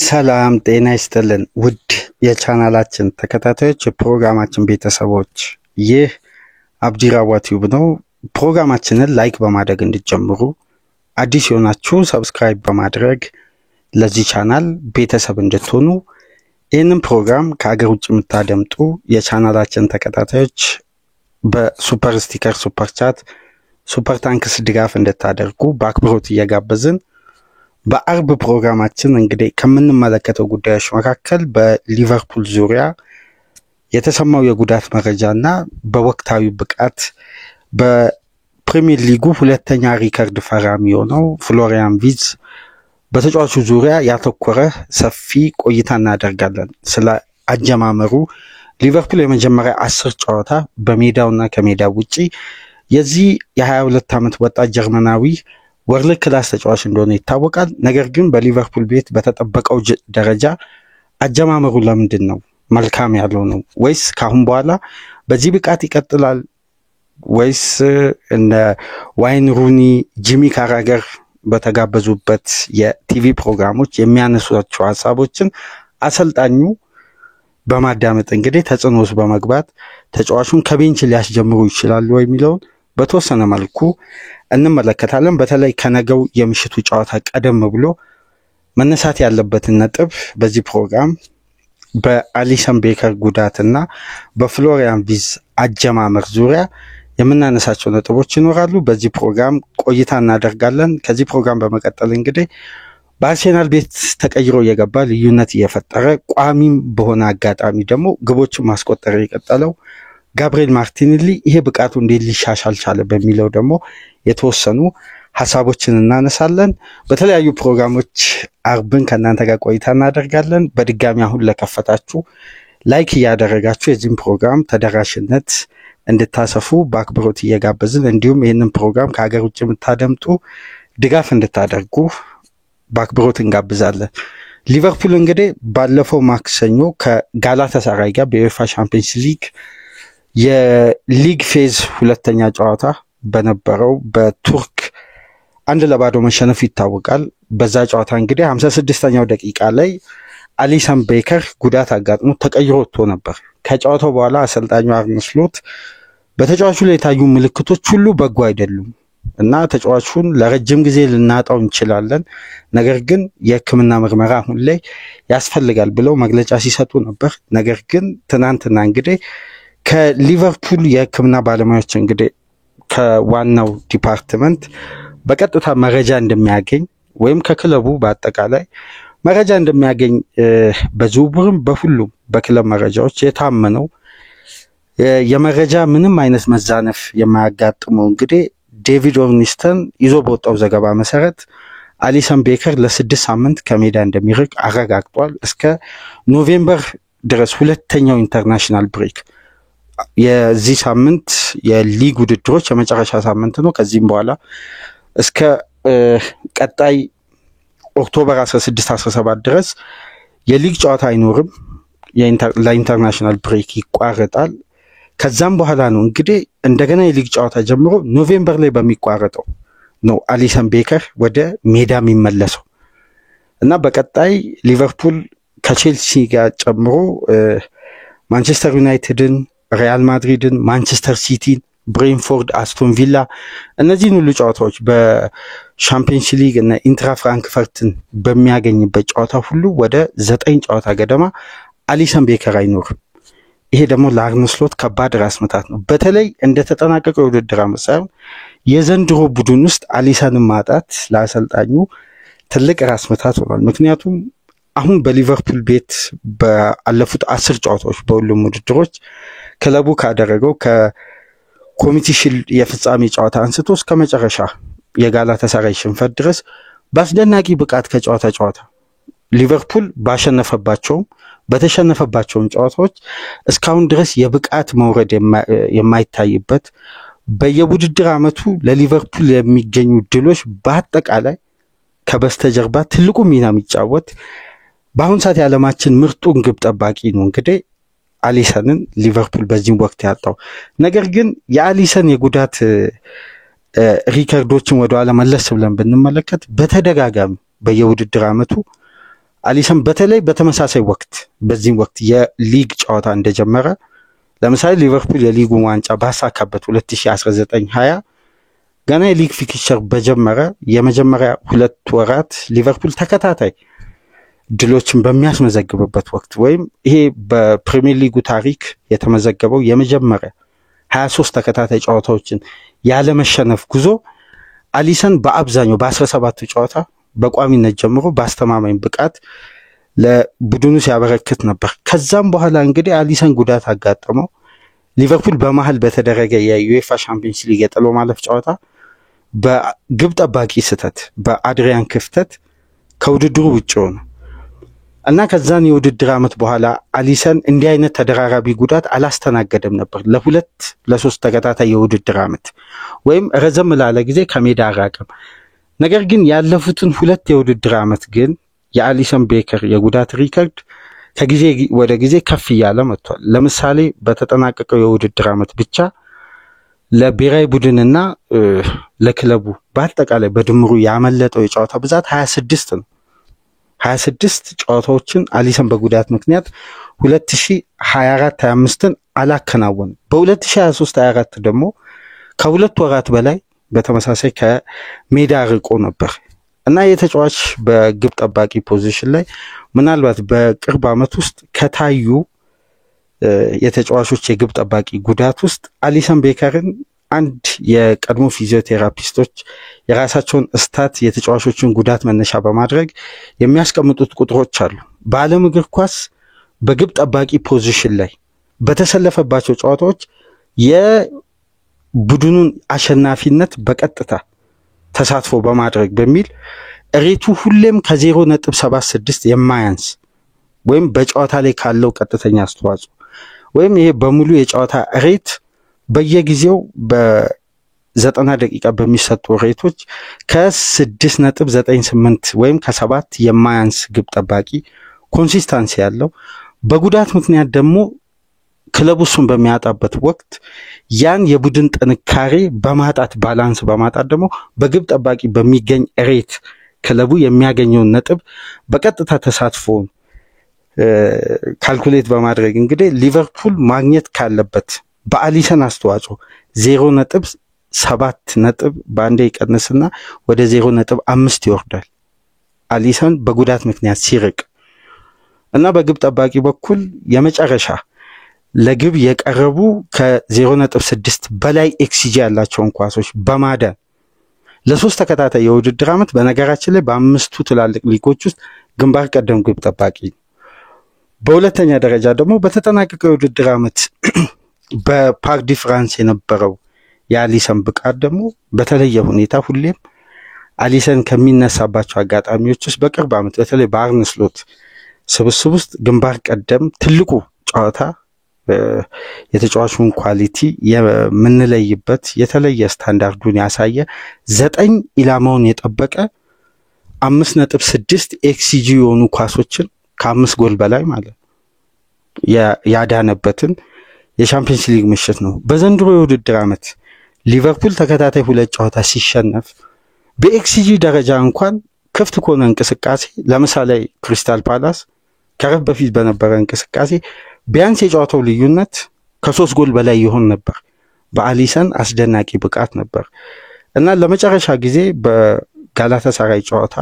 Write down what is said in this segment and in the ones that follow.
ሰላም ጤና ይስጥልን ውድ የቻናላችን ተከታታዮች የፕሮግራማችን ቤተሰቦች ይህ አብዲራዋ ቲዩብ ነው። ፕሮግራማችንን ላይክ በማድረግ እንድትጀምሩ አዲስ የሆናችሁ ሰብስክራይብ በማድረግ ለዚህ ቻናል ቤተሰብ እንድትሆኑ ይህንን ፕሮግራም ከሀገር ውጭ የምታደምጡ የቻናላችን ተከታታዮች በሱፐር ስቲከር ሱፐር ቻት ሱፐር ታንክስ ድጋፍ እንድታደርጉ በአክብሮት እየጋበዝን በአርብ ፕሮግራማችን እንግዲህ ከምንመለከተው ጉዳዮች መካከል በሊቨርፑል ዙሪያ የተሰማው የጉዳት መረጃና በወቅታዊ ብቃት በፕሪሚየር ሊጉ ሁለተኛ ሪከርድ ፈራሚ የሆነው ፍሎሪያን ቪርትዝ በተጫዋቹ ዙሪያ ያተኮረ ሰፊ ቆይታ እናደርጋለን። ስለ አጀማመሩ ሊቨርፑል የመጀመሪያ 10 ጨዋታ በሜዳውና ከሜዳው ውጪ የዚህ የ22 ዓመት ወጣት ጀርመናዊ ወርልድ ክላስ ተጫዋች እንደሆነ ይታወቃል። ነገር ግን በሊቨርፑል ቤት በተጠበቀው ደረጃ አጀማመሩ ለምንድን ነው መልካም ያለው ነው ወይስ ካሁን በኋላ በዚህ ብቃት ይቀጥላል ወይስ እነ ዋይን ሩኒ ጂሚ ካራገር በተጋበዙበት የቲቪ ፕሮግራሞች የሚያነሷቸው ሐሳቦችን አሰልጣኙ በማዳመጥ እንግዲህ ተጽዕኖስ በመግባት ተጫዋቹን ከቤንች ሊያስጀምሩ ይችላሉ ወይ የሚለውን በተወሰነ መልኩ እንመለከታለን። በተለይ ከነገው የምሽቱ ጨዋታ ቀደም ብሎ መነሳት ያለበትን ነጥብ በዚህ ፕሮግራም በአሊሰን ቤከር ጉዳትና በፍሎሪያን ቪርትዝ አጀማመር ዙሪያ የምናነሳቸው ነጥቦች ይኖራሉ። በዚህ ፕሮግራም ቆይታ እናደርጋለን። ከዚህ ፕሮግራም በመቀጠል እንግዲህ በአርሴናል ቤት ተቀይሮ የገባ ልዩነት እየፈጠረ ቋሚም በሆነ አጋጣሚ ደግሞ ግቦችን ማስቆጠር የቀጠለው ጋብሪኤል ማርቲኔሊ ይሄ ብቃቱ እንዴት ሊሻሻል ቻለ በሚለው ደግሞ የተወሰኑ ሐሳቦችን እናነሳለን። በተለያዩ ፕሮግራሞች አርብን ከናንተ ጋር ቆይታ እናደርጋለን። በድጋሚ አሁን ለከፈታችሁ ላይክ እያደረጋችሁ የዚህን ፕሮግራም ተደራሽነት እንድታሰፉ በአክብሮት እየጋበዝን እንዲሁም ይህንን ፕሮግራም ከሀገር ውጭ የምታደምጡ ድጋፍ እንድታደርጉ በአክብሮት እንጋብዛለን። ሊቨርፑል እንግዲህ ባለፈው ማክሰኞ ከጋላታሳራይ ጋር በዩኤፋ ቻምፒየንስ ሊግ የሊግ ፌዝ ሁለተኛ ጨዋታ በነበረው በቱርክ 1-0 መሸነፍ ይታወቃል። በዛ ጨዋታ እንግዲህ 56ኛው ደቂቃ ላይ አሊሰን ቤከር ጉዳት አጋጥሞ ተቀይሮ ወጥቶ ነበር። ከጨዋታው በኋላ አሰልጣኙ አርነ ስሎት በተጫዋቹ ላይ የታዩ ምልክቶች ሁሉ በጎ አይደሉም እና ተጫዋቹን ለረጅም ጊዜ ልናጣው እንችላለን፣ ነገር ግን የሕክምና ምርመራ አሁን ላይ ያስፈልጋል ብለው መግለጫ ሲሰጡ ነበር። ነገር ግን ትናንትና እንግዲህ ከሊቨርፑል የሕክምና ባለሙያዎች እንግዲህ ከዋናው ዲፓርትመንት በቀጥታ መረጃ እንደሚያገኝ ወይም ከክለቡ በአጠቃላይ መረጃ እንደሚያገኝ በዝውውርም በሁሉም በክለብ መረጃዎች የታመነው የመረጃ ምንም አይነት መዛነፍ የማያጋጥመው እንግዲህ ዴቪድ ኦርኒስተን ይዞ በወጣው ዘገባ መሰረት አሊሰን ቤከር ለ6 ሳምንት ከሜዳ እንደሚርቅ አረጋግጧል። እስከ ኖቬምበር ድረስ ሁለተኛው ኢንተርናሽናል ብሬክ የዚህ ሳምንት የሊግ ውድድሮች የመጨረሻ ሳምንት ነው። ከዚህም በኋላ እስከ ቀጣይ ኦክቶበር 16-17 ድረስ የሊግ ጨዋታ አይኖርም። ለኢንተርናሽናል ብሬክ ይቋረጣል። ከዛም በኋላ ነው እንግዲህ እንደገና የሊግ ጨዋታ ጀምሮ ኖቬምበር ላይ በሚቋረጠው ነው አሊሰን ቤከር ወደ ሜዳ የሚመለሰው እና በቀጣይ ሊቨርፑል ከቼልሲ ጋር ጨምሮ ማንቸስተር ዩናይትድን፣ ሪያል ማድሪድን፣ ማንቸስተር ሲቲን፣ ብሬንፎርድ፣ አስቶን ቪላ እነዚህን ሁሉ ጨዋታዎች በሻምፒየንስ ሊግ እና ኢንትራ ፍራንክፈርትን በሚያገኝበት ጨዋታ ሁሉ ወደ 9 ጨዋታ ገደማ አሊሰን ቤከር አይኖርም። ይሄ ደግሞ ለአርነ ስሎት ከባድ ራስ ምታት ነው። በተለይ እንደተጠናቀቀው የውድድር ዓመት ሳይሆን የዘንድሮ ቡድን ውስጥ አሊሰንን ማጣት ለአሰልጣኙ ትልቅ ራስ ምታት ሆኗል። ምክንያቱም አሁን በሊቨርፑል ቤት ባለፉት 10 ጨዋታዎች በሁሉም ውድድሮች ክለቡ ካደረገው ከኮሚቲ ሺልድ የፍጻሜ ጨዋታ አንስቶ እስከ መጨረሻ የጋላታሳራይ ሽንፈት ድረስ በአስደናቂ ብቃት ከጨዋታ ጨዋታ ሊቨርፑል ባሸነፈባቸውም በተሸነፈባቸውም ጨዋታዎች እስካሁን ድረስ የብቃት መውረድ የማይታይበት በየውድድር ዓመቱ ለሊቨርፑል የሚገኙ ድሎች በአጠቃላይ ከበስተጀርባ ትልቁ ሚና የሚጫወት በአሁን ሰዓት የዓለማችን ምርጡን ግብ ጠባቂ ነው እንግዲህ አሊሰንን ሊቨርፑል በዚህ ወቅት ያጣው። ነገር ግን የአሊሰን የጉዳት ሪከርዶችን ወደ ኋላ መለስ ብለን ብንመለከት በተደጋጋሚ በየውድድር ዓመቱ አሊሰን በተለይ በተመሳሳይ ወቅት በዚህ ወቅት የሊግ ጨዋታ እንደጀመረ ለምሳሌ ሊቨርፑል የሊጉን ዋንጫ ባሳካበት 2019-20 ገና የሊግ ፊክቸር በጀመረ የመጀመሪያ 2 ወራት ሊቨርፑል ተከታታይ ድሎችን በሚያስመዘግብበት ወቅት ወይም ይሄ በፕሪሚየር ሊጉ ታሪክ የተመዘገበው የመጀመሪያ 23 ተከታታይ ጨዋታዎችን ያለ መሸነፍ ጉዞ አሊሰን በአብዛኛው በ17 ጨዋታ በቋሚነት ጀምሮ በአስተማማኝ ብቃት ለቡድኑ ሲያበረክት ነበር። ከዛም በኋላ እንግዲህ አሊሰን ጉዳት አጋጠመው። ሊቨርፑል በመሃል በተደረገ የዩኤፋ ቻምፒየንስ ሊግ የጥሎ ማለፍ ጨዋታ በግብ ጠባቂ ስህተት በአድሪያን ክፍተት ከውድድሩ ውጭ ሆነ እና ከዛን የውድድር ዓመት በኋላ አሊሰን እንዲህ አይነት ተደራራቢ ጉዳት አላስተናገደም ነበር ለ3 ተከታታይ የውድድር ዓመት ወይም ረዘም ላለ ጊዜ ከሜዳ አራቀም። ነገር ግን ያለፉትን 2 የውድድር ዓመት ግን የአሊሰን ቤከር የጉዳት ሪከርድ ከጊዜ ወደ ጊዜ ከፍ እያለ መጥቷል። ለምሳሌ በተጠናቀቀው የውድድር ዓመት ብቻ ለብሔራዊ ቡድንና ለክለቡ በአጠቃላይ በድምሩ ያመለጠው የጨዋታ ብዛት 26 ነው። 26 ጨዋታዎችን አሊሰን በጉዳት ምክንያት 2024-25ን አላከናወንም። በ2023-24 ደግሞ ከ2 ወራት በላይ በተመሳሳይ ከሜዳ ርቆ ነበር እና የተጫዋች በግብ ጠባቂ ፖዚሽን ላይ ምናልባት በቅርብ ዓመት ውስጥ ከታዩ የተጫዋቾች የግብ ጠባቂ ጉዳት ውስጥ አሊሰን ቤከርን አንድ የቀድሞ ፊዚዮቴራፒስቶች የራሳቸውን ስታት የተጫዋቾችን ጉዳት መነሻ በማድረግ የሚያስቀምጡት ቁጥሮች አሉ። በዓለም እግር ኳስ በግብ ጠባቂ ፖዚሽን ላይ በተሰለፈባቸው ጨዋታዎች የቡድኑን አሸናፊነት በቀጥታ ተሳትፎ በማድረግ በሚል ሬቱ ሁሌም ከ0.76 የማያንስ ወይም በጨዋታ ላይ ካለው ቀጥተኛ አስተዋጽኦ ወይም ይሄ በሙሉ የጨዋታ ሬት በየጊዜው በ90 ደቂቃ በሚሰጡ ሬቶች ከ6.98 ወይም ከ7 የማያንስ ግብ ጠባቂ ኮንሲስታንሲ ያለው በጉዳት ምክንያት ደግሞ ክለቡን በሚያጣበት ወቅት ያን የቡድን ጥንካሬ በማጣት ባላንስ በማጣት ደግሞ በግብ ጠባቂ በሚገኝ ሬት ክለቡ የሚያገኘው ነጥብ በቀጥታ ተሳትፎ ካልኩሌት በማድረግ እንግዲህ ሊቨርፑል ማግኘት ካለበት በአሊሰን አስተዋጽኦ 0.7 ነጥብ ባንዴ ይቀንስና ወደ 0.5 ይወርዳል አሊሰን በጉዳት ምክንያት ሲርቅ እና በግብ ጠባቂ በኩል የመጨረሻ ለግብ የቀረቡ ከ0.6 በላይ ኤክስጂ ያላቸውን ኳሶች በማዳን ለ3 ተከታታይ የውድድር ዓመት በነገራችን ላይ በ5ቱ ትላልቅ ሊጎች ውስጥ ግንባር ቀደም ግብ ጠባቂ። በሁለተኛ ደረጃ ደግሞ በተጠናቀቀው የውድድር ዓመት በፓርክ ዲ ፍራንስ የነበረው የአሊሰን ብቃት ደግሞ በተለየ ሁኔታ ሁሌም አሊሰን ከሚነሳባቸው አጋጣሚዎች ውስጥ በቅርብ ዓመት በተለይ በአርነ ስሎት ስብስብ ውስጥ ግንባር ቀደም ትልቁ ጨዋታ የተጫዋቹን ኳሊቲ የምንለይበት የተለየ ስታንዳርዱን ያሳየ 9 ኢላማውን የጠበቀ 5.6 ኤክስጂ የሆኑ ኳሶችን ከ5 ጎል በላይ ማለት ያዳነበትን የቻምፒየንስ ሊግ ምሽት ነው። በዘንድሮ የውድድር ዓመት ሊቨርፑል ተከታታይ 2 ጨዋታ ሲሸነፍ በኤክስጂ ደረጃ እንኳን ክፍት ከሆነ እንቅስቃሴ ለምሳሌ ክሪስታል ፓላስ ከረፍ በፊት በነበረ እንቅስቃሴ ቢያንስ የጨዋታው ልዩነት ከ3 ጎል በላይ ይሆን ነበር። በአሊሰን አስደናቂ ብቃት ነበር እና ለመጨረሻ ጊዜ በጋላታሳራይ ጨዋታ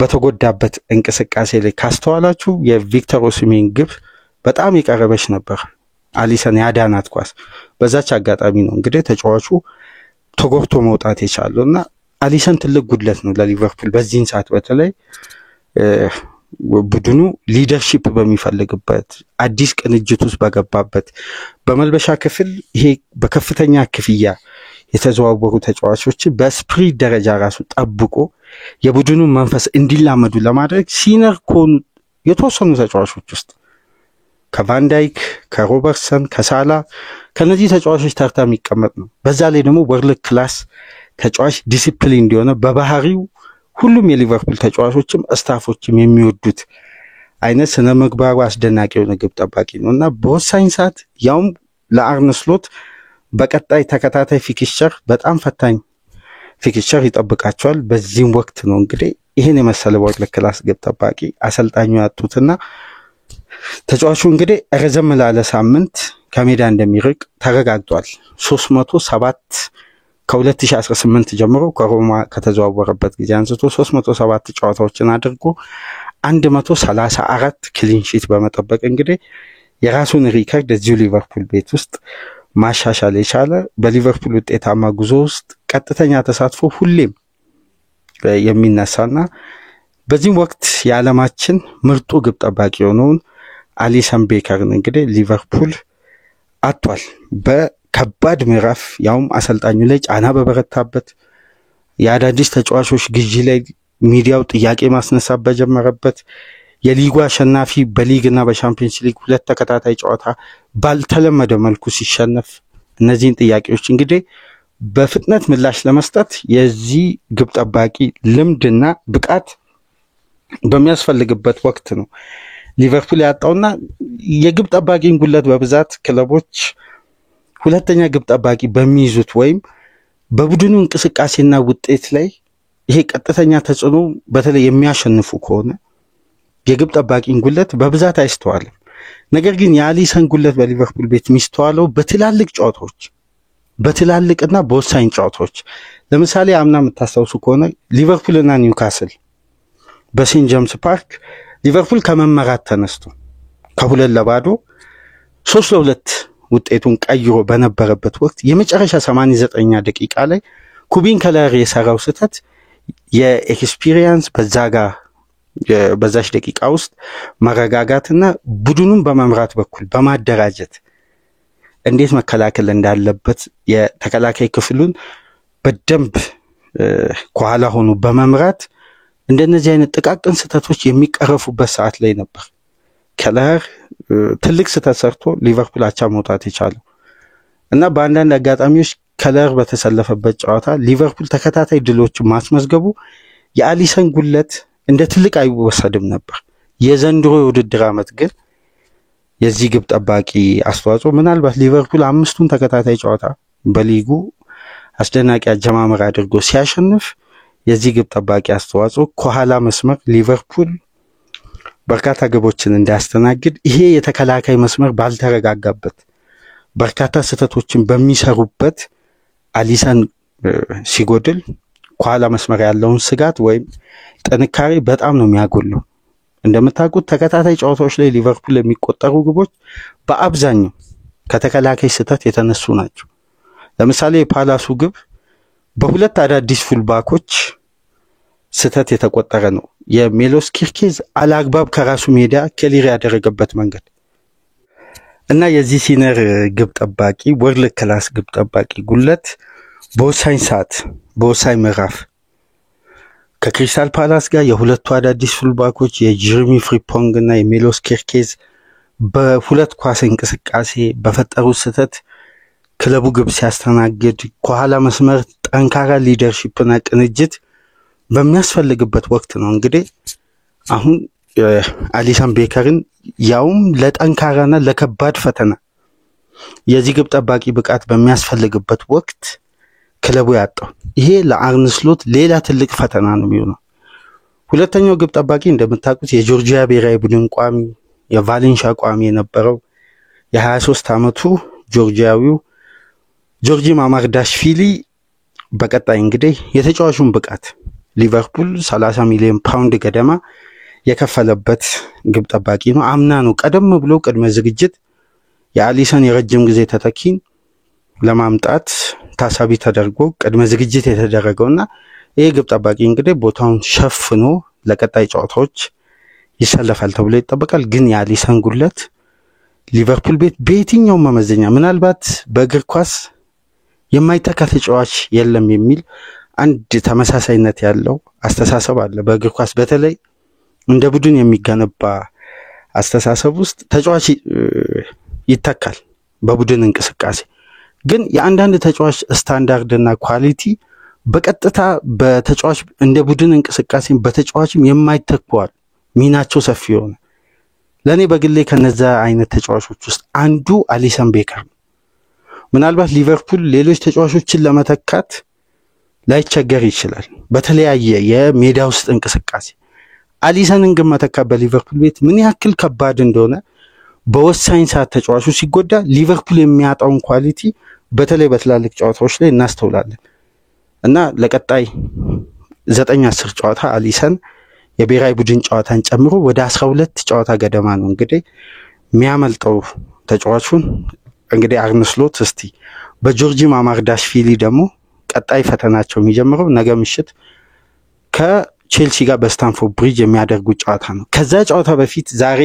በተጎዳበት እንቅስቃሴ ላይ ካስተዋላችሁ የቪክተር ኦሲሜን ግብ በጣም የቀረበች ነበር። አሊሰን ያዳናት ኳስ በዛች አጋጣሚ ነው እንግዲህ ተጫዋቹ ተጎድቶ መውጣት የቻለውና አሊሰን ትልቅ ጉድለት ነው ለሊቨርፑል በዚህን ሰዓት በተለይ ቡድኑ ሊደርሺፕ በሚፈልግበት አዲስ ቅንጅት ውስጥ በገባበት በመልበሻ ክፍል ይሄ በከፍተኛ ክፍያ የተዘዋወሩ ተጫዋቾች በስፕሪት ደረጃ ራሱ ጠብቆ የቡድኑ መንፈስ እንዲላመዱ ለማድረግ ሲነር ኮኑ የተወሰኑ ተጫዋቾች ውስጥ ከቫንዳይክ ከሮበርትሰን ከሳላ ከነዚህ ተጫዋቾች ተርታ የሚቀመጥ ነው። በዛ ላይ ደግሞ ወርልድ ክላስ ተጫዋች ዲሲፕሊን እንዲሆነ በባህሪው ሁሉም የሊቨርፑል ተጫዋቾችም ስታፎችም የሚወዱት አይነት ስነ ምግባሩ አስደናቂ የሆነ ግብ ጠባቂ ነውና በወሳኝ ሰዓት ያውም ለአርነ ስሎት በቀጣይ ተከታታይ ፊክስቸር በጣም ፈታኝ ፊክቸር ይጠብቃቸዋል። በዚህም ወቅት ነው እንግዲህ ይሄን የመሰለ ወርልድ ክላስ ግብ ጠባቂ አሰልጣኙ ያጡትና ተጫዋቹ እንግዲህ ረዘም ላለ ሳምንት ከሜዳ እንደሚርቅ ተረጋግጧል። 307 ከ2018 ጀምሮ ከሮማ ከተዘዋወረበት ጊዜ አንስቶ 307 ጨዋታዎችን አድርጎ 134 ክሊን ሺት በመጠበቅ እንግዲህ የራሱን ሪከርድ እዚሁ ሊቨርፑል ቤት ውስጥ ማሻሻል የቻለ በሊቨርፑል ውጤታማ ጉዞ ውስጥ ቀጥተኛ ተሳትፎ ሁሌም የሚነሳና በዚህም ወቅት የዓለማችን ምርጡ ግብ ጠባቂ የሆነውን አሊሰን ቤከርን እንግዲህ ሊቨርፑል አጥቷል። በከባድ ምዕራፍ ያውም አሰልጣኙ ላይ ጫና በበረታበት የአዳዲስ ተጫዋቾች ግዢ ላይ ሚዲያው ጥያቄ ማስነሳት በጀመረበት የሊጉ አሸናፊ በሊግና በሻምፒዮንስ ሊግ 2 ተከታታይ ጨዋታ ባልተለመደ መልኩ ሲሸነፍ እነዚህን ጥያቄዎች እንግዲህ በፍጥነት ምላሽ ለመስጠት የዚህ ግብ ጠባቂ ልምድና ብቃት በሚያስፈልግበት ወቅት ነው ሊቨርፑል ያጣውና የግብ ጠባቂን ጉለት በብዛት ክለቦች ሁለተኛ ግብ ጠባቂ በሚይዙት ወይም በቡድኑ እንቅስቃሴና ውጤት ላይ ይሄ ቀጥተኛ ተጽዕኖ በተለይ የሚያሸንፉ ከሆነ የግብ ጠባቂን ጉለት በብዛት አይስተዋልም። ነገር ግን የአሊሰን ጉለት በሊቨርፑል ቤት ሚስተዋለው በትላልቅ ጨዋታዎች በትላልቅና በወሳኝ ጨዋታዎች ለምሳሌ አምና የምታስታውሱ ከሆነ ሊቨርፑልና ኒውካስል በሴንት ጄምስ ፓርክ ሊቨርፑል ከመመራት ተነስቶ ከ2-0 3-2 ውጤቱን ቀይሮ በነበረበት ወቅት የመጨረሻ 89ኛ ደቂቃ ላይ ኩቢን ከለር የሰራው ስህተት የኤክስፒሪየንስ በዛች ደቂቃ ውስጥ መረጋጋትና ቡድኑን በመምራት በኩል በማደራጀት እንዴት መከላከል እንዳለበት የተከላካይ ክፍሉን በደንብ ከኋላ ሆኖ በመምራት እንደነዚህ አይነት ጥቃቅን ስህተቶች የሚቀረፉበት ሰዓት ላይ ነበር ከለር ትልቅ ስህተት ሰርቶ ሊቨርፑል አቻ መውጣት የቻለው እና በአንዳንድ አጋጣሚዎች ከለር በተሰለፈበት ጨዋታ ሊቨርፑል ተከታታይ ድሎችን ማስመዝገቡ የአሊሰን ጉለት እንደ ትልቅ አይወሰድም ነበር። የዘንድሮ የውድድር ዓመት ግን የዚህ ግብ ጠባቂ አስተዋጽኦ ምናልባት ሊቨርፑል 5ቱን ተከታታይ ጨዋታ በሊጉ አስደናቂ አጀማመር አድርጎ ሲያሸንፍ የዚህ ግብ ጠባቂ አስተዋጽኦ ከኋላ መስመር ሊቨርፑል በርካታ ግቦችን እንዳያስተናግድ ይሄ የተከላካይ መስመር ባልተረጋጋበት በርካታ ስህተቶችን በሚሰሩበት አሊሰን ሲጎድል ከኋላ መስመር ያለውን ስጋት ወይም ጥንካሬ በጣም ነው የሚያጎለው። እንደምታውቁት ተከታታይ ጨዋታዎች ላይ ሊቨርፑል የሚቆጠሩ ግቦች በአብዛኛው ከተከላካይ ስህተት የተነሱ ናቸው። ለምሳሌ የፓላሱ ግብ በሁለት አዳዲስ ፉልባኮች ስህተት የተቆጠረ ነው። የሜሎስ ኪርኬዝ አላግባብ ከራሱ ሜዳ ክሊር ያደረገበት መንገድ እና የዚህ ሲነር ግብ ጠባቂ ወርልድ ክላስ ግብ ጠባቂ ጉለት በወሳኝ ሰዓት በወሳኝ ምዕራፍ ከክሪስታል ፓላስ ጋር የሁለቱ አዳዲስ ፉልባኮች የጀረሚ ፍሪፖንግ እና የሜሎስ ኪርኬዝ በሁለት ኳስ እንቅስቃሴ በፈጠሩት ስህተት ክለቡ ግብ ሲያስተናግድ ከኋላ መስመር ጠንካራ ሊደርሺፕና ቅንጅት በሚያስፈልግበት ወቅት ነው እንግዲህ አሁን አሊሰን ቤከርን ያውም ለጠንካራና ለከባድ ፈተና የዚህ ግብ ጠባቂ ብቃት በሚያስፈልግበት ወቅት ክለቡ ያጣው። ይሄ ለአርነ ስሎት ሌላ ትልቅ ፈተና ነው የሚሆነው። ሁለተኛው ግብ ጠባቂ እንደምታውቁት የጆርጂያ ብሔራዊ ቡድን ቋሚ የቫሌንሺያ ቋሚ የነበረው የ23 ዓመቱ ጆርጂያዊው ጆርጂ ማማርዳሽቪሊ በቀጣይ እንግዲህ የተጫዋቹን ብቃት ሊቨርፑል 30 ሚሊዮን ፓውንድ ገደማ የከፈለበት ግብ ጠባቂ ነው። አምና ነው ቀደም ብሎ ቅድመ ዝግጅት የአሊሰን የረጅም ጊዜ ተተኪን ለማምጣት ታሳቢ ተደርጎ ቅድመ ዝግጅት የተደረገውና ይሄ ግብ ጠባቂ እንግዲህ ቦታውን ሸፍኖ ለቀጣይ ጨዋታዎች ይሰለፋል ተብሎ ይጠበቃል። ግን የአሊሰን ጉለት ሊቨርፑል ቤት በየትኛው መመዘኛ ምናልባት በእግር ኳስ የማይተካ ተጫዋች የለም የሚል አንድ ተመሳሳይነት ያለው አስተሳሰብ አለ። በእግር ኳስ በተለይ እንደ ቡድን የሚገነባ አስተሳሰብ ውስጥ ተጫዋች ይተካል በቡድን እንቅስቃሴ። ግን የአንዳንድ ተጫዋች ስታንዳርድና ኳሊቲ በቀጥታ በተጫዋች እንደ ቡድን እንቅስቃሴ በተጫዋችም የማይተካዋል ሚናቸው ሰፊ ሆነ። ለኔ በግሌ ከነዛ አይነት ተጫዋቾች ውስጥ አንዱ አሊሰን ቤከር ነው። ምናልባት ሊቨርፑል ሌሎች ተጫዋቾችን ለመተካት ላይቸገር ይችላል በተለያየ የሜዳ ውስጥ እንቅስቃሴ። አሊሰንን ግን መተካት በሊቨርፑል ቤት ምን ያክል ከባድ እንደሆነ በወሳኝ ሰዓት ተጫዋቹ ሲጎዳ ሊቨርፑል የሚያጣውን ኳሊቲ በተለይ በትላልቅ ጨዋታዎች ላይ እናስተውላለን እና ለቀጣይ 9-10 ጨዋታ አሊሰን የብሔራዊ ቡድን ጨዋታን ጨምሮ ወደ 12 ጨዋታ ገደማ ነው እንግዲህ የሚያመልጠው ተጫዋቹን። እንግዲህ አርነ ስሎት እስቲ በጆርጂ ማማርዳሽቪሊ ደግሞ ቀጣይ ፈተናቸው የሚጀምረው ነገ ምሽት ከቼልሲ ጋር በስታንፎርድ ብሪጅ የሚያደርጉት ጨዋታ ነው። ከዛ ጨዋታ በፊት ዛሬ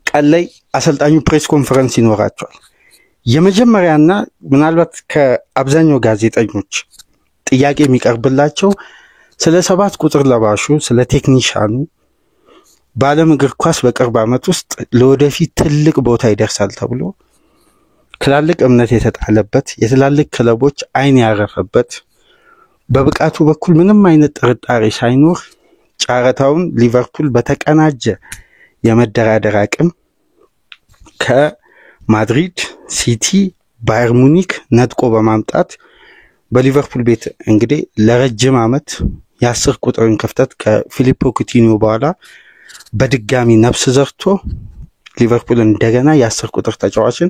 ቀን ላይ አሰልጣኙ ፕሬስ ኮንፈረንስ ይኖራቸዋል። የመጀመሪያና ምናልባት ከአብዛኛው ጋዜጠኞች ጥያቄ የሚቀርብላቸው ስለ 7 ቁጥር ለባሹ ስለ ቴክኒሻኑ በዓለም እግር ኳስ በቅርብ ዓመት ውስጥ ለወደፊት ትልቅ ቦታ ይደርሳል ተብሎ ትላልቅ እምነት የተጣለበት የትላልቅ ክለቦች አይን ያረፈበት በብቃቱ በኩል ምንም አይነት ጥርጣሬ ሳይኖር ጨዋታውን ሊቨርፑል በተቀናጀ የመደራደር አቅም ከማድሪድ፣ ሲቲ፣ ባየር ሙኒክ ነጥቆ በማምጣት በሊቨርፑል ቤት እንግዲህ ለረጅም ዓመት የ10 ቁጥርን ክፍተት ከፊሊፖ ኩቲኒዮ በኋላ በድጋሚ ነፍስ ዘርቶ ሊቨርፑል እንደገና የ10 ቁጥር ተጫዋችን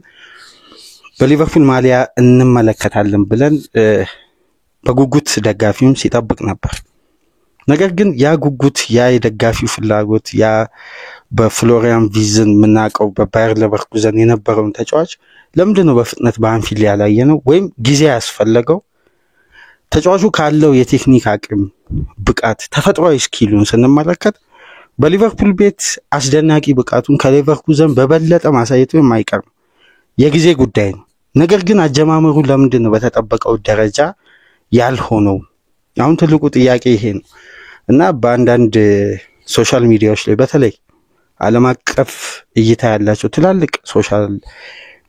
በሊቨርፑል ማሊያ እንመለከታለን ብለን በጉጉት ደጋፊውም ሲጠብቅ ነበር። ነገር ግን ያ ጉጉት ያ የደጋፊው ፍላጎት ያ በፍሎሪያን ቪዝን ምናቀው በባየር ሌቨርኩዘን የነበረውን ተጫዋች ለምንድነው በፍጥነት በአንፊልድ ያላየነው ወይም ጊዜ ያስፈልገው? ተጫዋቹ ካለው የቴክኒክ አቅም ብቃት ተፈጥሯዊ ስኪሉን ስንመለከት በሊቨርፑል ቤት አስደናቂ ብቃቱን ከሌቨርኩዘን በበለጠ ማሳየቱ የማይቀር የጊዜ ጉዳይ ነው። ነገር ግን አጀማመሩ ለምንድነው በተጠበቀው ደረጃ ያልሆነው? አሁን ትልቁ ጥያቄ ይሄ ነው እና በአንዳንድ ሶሻል ሚዲያዎች ላይ በተለይ ዓለም አቀፍ እይታ ያላቸው ትላልቅ ሶሻል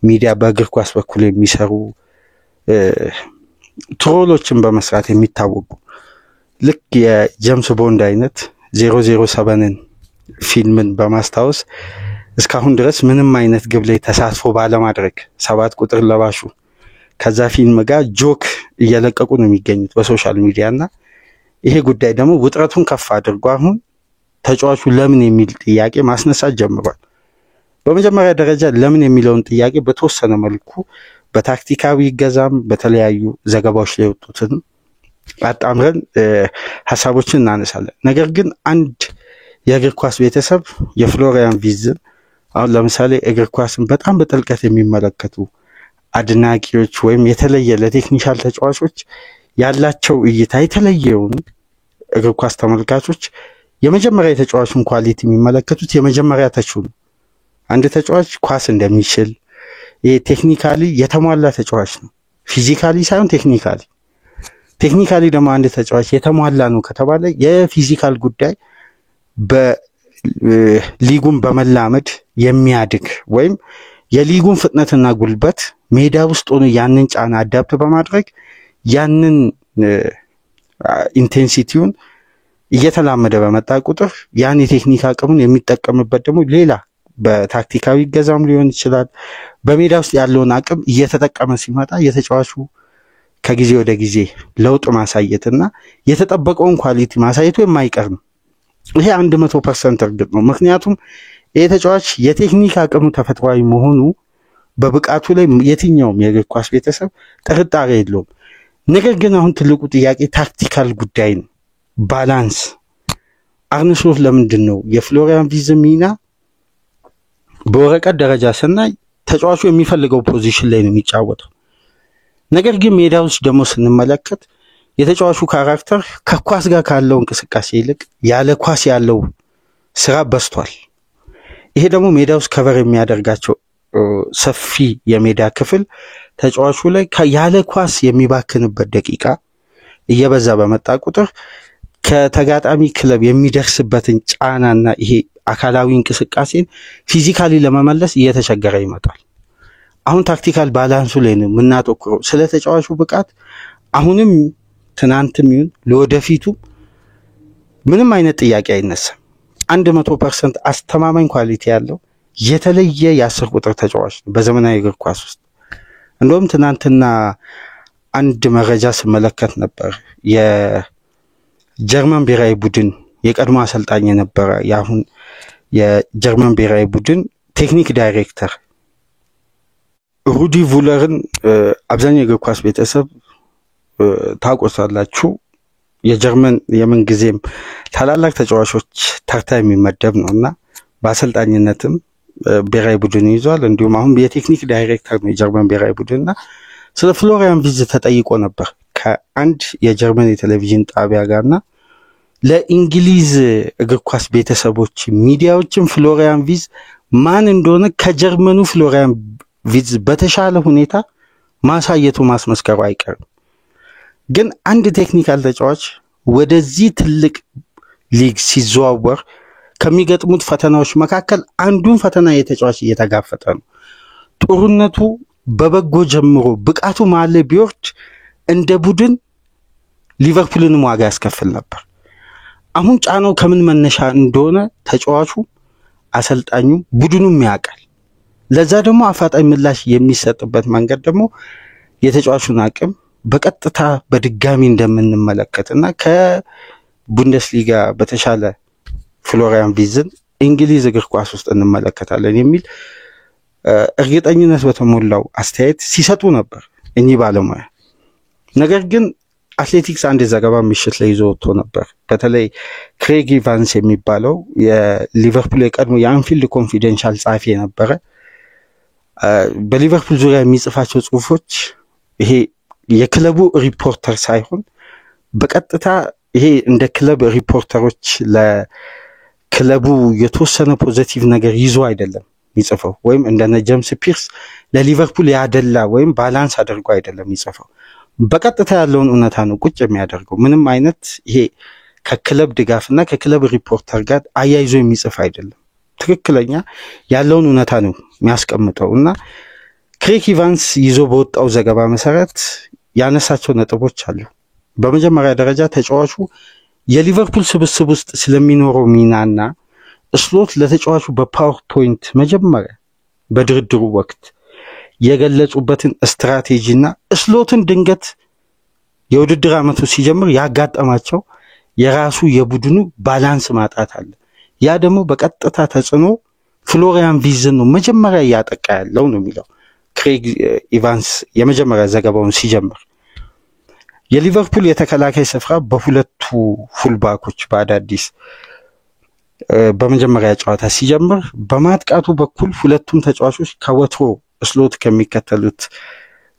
ሚዲያ በእግር ኳስ በኩል የሚሰሩ ትሮሎችን በመስራት የሚታወቁ ልክ የጄምስ ቦንድ አይነት 007ን ፊልምን በማስታወስ እስካሁን ድረስ ምንም አይነት ግብ ላይ ተሳትፎ ባለማድረግ 7 ቁጥር ለባሹ ከዛ ፊልም ጋር ጆክ እየለቀቁ ነው የሚገኙት በሶሻል ሚዲያና ይሄ ጉዳይ ደግሞ ውጥረቱን ከፍ አድርጎ አሁን ተጫዋቹ ለምን የሚል ጥያቄ ማስነሳት ጀምሯል። በመጀመሪያ ደረጃ ለምን የሚለውን ጥያቄ በተወሰነ መልኩ በታክቲካዊ ገዛም በተለያዩ ዘገባዎች ላይ ወጡትን አጣምረን ሐሳቦችን እናነሳለን። ነገር ግን አንድ የእግር ኳስ ቤተሰብ የፍሎሪያን ቪዝን አሁን ለምሳሌ እግር ኳስን በጣም በጥልቀት የሚመለከቱ አድናቂዎች ወይም የተለየ ለቴክኒሻል ተጫዋቾች ያላቸው እይታ የተለየውን እግር ኳስ ተመልካቾች የመጀመሪያ የተጫዋቹን ኳሊቲ የሚመለከቱት የመጀመሪያ ተችው አንድ ተጫዋች ኳስ እንደሚችል ቴክኒካሊ የተሟላ ተጫዋች ነው። ፊዚካሊ ሳይሆን ቴክኒካሊ ደግሞ አንድ ተጫዋች የተሟላ ነው ከተባለ የፊዚካል ጉዳይ በሊጉን በመላመድ የሚያድግ ወይም የሊጉን ፍጥነትና ጉልበት ሜዳ ውስጥ ሆኖ ያንን ጫና አዳፕት በማድረግ ያንን ኢንቴንሲቲውን እየተላመደ በመጣ ቁጥር ያን የቴክኒክ አቅሙን የሚጠቀምበት ደግሞ ሌላ በታክቲካዊ ገዛም ሊሆን ይችላል በሜዳ ውስጥ ያለውን አቅም እየተጠቀመ ሲመጣ የተጫዋቹ ከጊዜ ወደ ጊዜ ለውጥ ማሳየትና የተጠበቀውን ኳሊቲ ማሳየቱ የማይቀር ነው። ይሄ 100% እርግጥ ነው። ምክንያቱም ይሄ ተጫዋች የቴክኒክ አቅሙ ተፈጥሯዊ መሆኑ በብቃቱ ላይ የትኛውም የእግር ኳስ ቤተሰብ ጥርጣሬ የለውም። ነገር ግን አሁን ትልቁ ጥያቄ ታክቲካል ጉዳይ ነው። ባላንስ አርነ ስሎት ለምንድነው የፍሎሪያን ቪዝን ሚና በወረቀት ደረጃ ስናይ ተጫዋቹ የሚፈልገው ፖዚሽን ላይ ነው የሚጫወተው። ነገር ግን ሜዳ ውስጥ ደግሞ ስንመለከት የተጫዋቹ ካራክተር ከኳስ ጋር ካለው እንቅስቃሴ ይልቅ ያለ ኳስ ያለው ስራ በስቷል። ይሄ ደግሞ ሜዳ ውስጥ ከቨር የሚያደርጋቸው ሰፊ የሜዳ ክፍል ተጫዋቹ ላይ ያለ ኳስ የሚባክንበት ደቂቃ እየበዛ በመጣ ቁጥር ከተጋጣሚ ክለብ የሚደርስበትን ጫናና ይሄ አካላዊ እንቅስቃሴን ፊዚካሊ ለመመለስ እየተቸገረ ይመጣል። አሁን ታክቲካል ባላንሱ ላይ ነው የምናተኩረው። ስለ ተጫዋቹ ብቃት አሁንም ትናንትም ይሁን ለወደፊቱ ምንም አይነት ጥያቄ አይነሳም። 100% አስተማማኝ ኳሊቲ ያለው የተለየ የ10 ቁጥር ተጫዋች ነው በዘመናዊ እግር ኳስ ውስጥ። እንደውም ትናንትና አንድ መረጃ ስመለከት ነበር የጀርመን ብሔራዊ ቡድን የቀድሞ አሰልጣኝ የነበረ ያሁን የጀርመን ብሔራዊ ቡድን ቴክኒክ ዳይሬክተር ሩዲ ቮለርን አብዛኛው የእግር ኳስ ቤተሰብ ታውቁታላችሁ። የጀርመን የምንጊዜም ታላላቅ ተጫዋቾች ተርታ የሚመደብ ነውና በአሰልጣኝነትም ብሔራዊ ቡድን ይዟል። እንዲሁም አሁን የቴክኒክ ዳይሬክተር ነው የጀርመን ብሔራዊ ቡድንና ስለ ፍሎሪያን ቪዝ ተጠይቆ ነበር ከአንድ የጀርመን የቴሌቪዥን ጣቢያ ጋርና ለእንግሊዝ እግር ኳስ ቤተሰቦች ሚዲያዎችም ፍሎሪያን ቪዝ ማን እንደሆነ ከጀርመኑ ፍሎሪያን ቪዝ በተሻለ ሁኔታ ማሳየቱ ማስመስከሩ አይቀርም። ግን አንድ ቴክኒካል ተጫዋች ወደዚህ ትልቅ ሊግ ሲዘዋወር ከሚገጥሙት ፈተናዎች መካከል አንዱን ፈተና የተጫዋች እየተጋፈጠ ነው። ጦርነቱ በበጎ ጀምሮ ብቃቱ ማለ ቢወርድ እንደ ቡድን ሊቨርፑልን ዋጋ ያስከፍል ነበር። አሁን ጫናው ከምን መነሻ እንደሆነ ተጫዋቹ አሰልጣኙ ቡድኑም ያውቃል። ለዛ ደግሞ አፋጣኝ ምላሽ የሚሰጥበት መንገድ ደግሞ የተጫዋቹን አቅም በቀጥታ በድጋሚ እንደምንመለከትና ከቡንደስሊጋ በተሻለ ፍሎሪያን ቪዝን እንግሊዝ እግር ኳስ ውስጥ እንመለከታለን የሚል እርግጠኝነት በተሞላው አስተያየት ሲሰጡ ነበር እኚህ ባለሙያ። ነገር ግን አትሌቲክስ አንድ ዘገባ ምሽት ላይ ይዞ ወጥቶ ነበር። በተለይ ክሬግ ኢቫንስ የሚባለው የሊቨርፑል የቀድሞ የአንፊልድ ኮንፊደንሻል ጻፊ የነበረ በሊቨርፑል ዙሪያ የሚጽፋቸው ጽሁፎች ይሄ የክለቡ ሪፖርተር ሳይሆን በቀጥታ ይሄ እንደ ክለብ ሪፖርተሮች ለክለቡ የተወሰነ ፖዚቲቭ ነገር ይዞ አይደለም ይጽፈው ወይም እንደነ ጄምስ ፒርስ ለሊቨርፑል ያደላ ወይም ባላንስ አድርጎ አይደለም ይጽፈው። በቀጥታ ያለውን እውነታ ነው ቁጭ የሚያደርገው። ምንም አይነት ይሄ ከክለብ ድጋፍና ከክለብ ሪፖርተር ጋር አያይዞ የሚጽፍ አይደለም። ትክክለኛ ያለውን እውነታ ነው የሚያስቀምጠውና ክሬግ ኢቫንስ ይዞ በወጣው ዘገባ መሰረት ያነሳቸው ነጥቦች አሉ። በመጀመሪያ ደረጃ ተጫዋቹ የሊቨርፑል ስብስብ ውስጥ ስለሚኖረው ሚናና ስሎት ለተጫዋቹ በፓወርፖይንት መጀመሪያ በድርድሩ ወቅት የገለጹበትን ስትራቴጂና ስሎትን ድንገት የውድድር ዓመቱ ሲጀምር ያጋጠማቸው የራሱ የቡድኑ ባላንስ ማጣት አለ። ያ ደግሞ በቀጥታ ተጽዕኖ ፍሎሪያን ቪዝን ነው መጀመሪያ ያጠቃ ያለው ነው የሚለው ክሬግ ኢቫንስ የመጀመሪያ ዘገባውን ሲጀምር። የሊቨርፑል የተከላካይ ስፍራ በሁለቱ ፉልባኮች በአዳዲስ በመጀመሪያ ጨዋታ ሲጀምር በማጥቃቱ በኩል ሁለቱም ተጫዋቾች ከወትሮ ስሎት ከሚከተሉት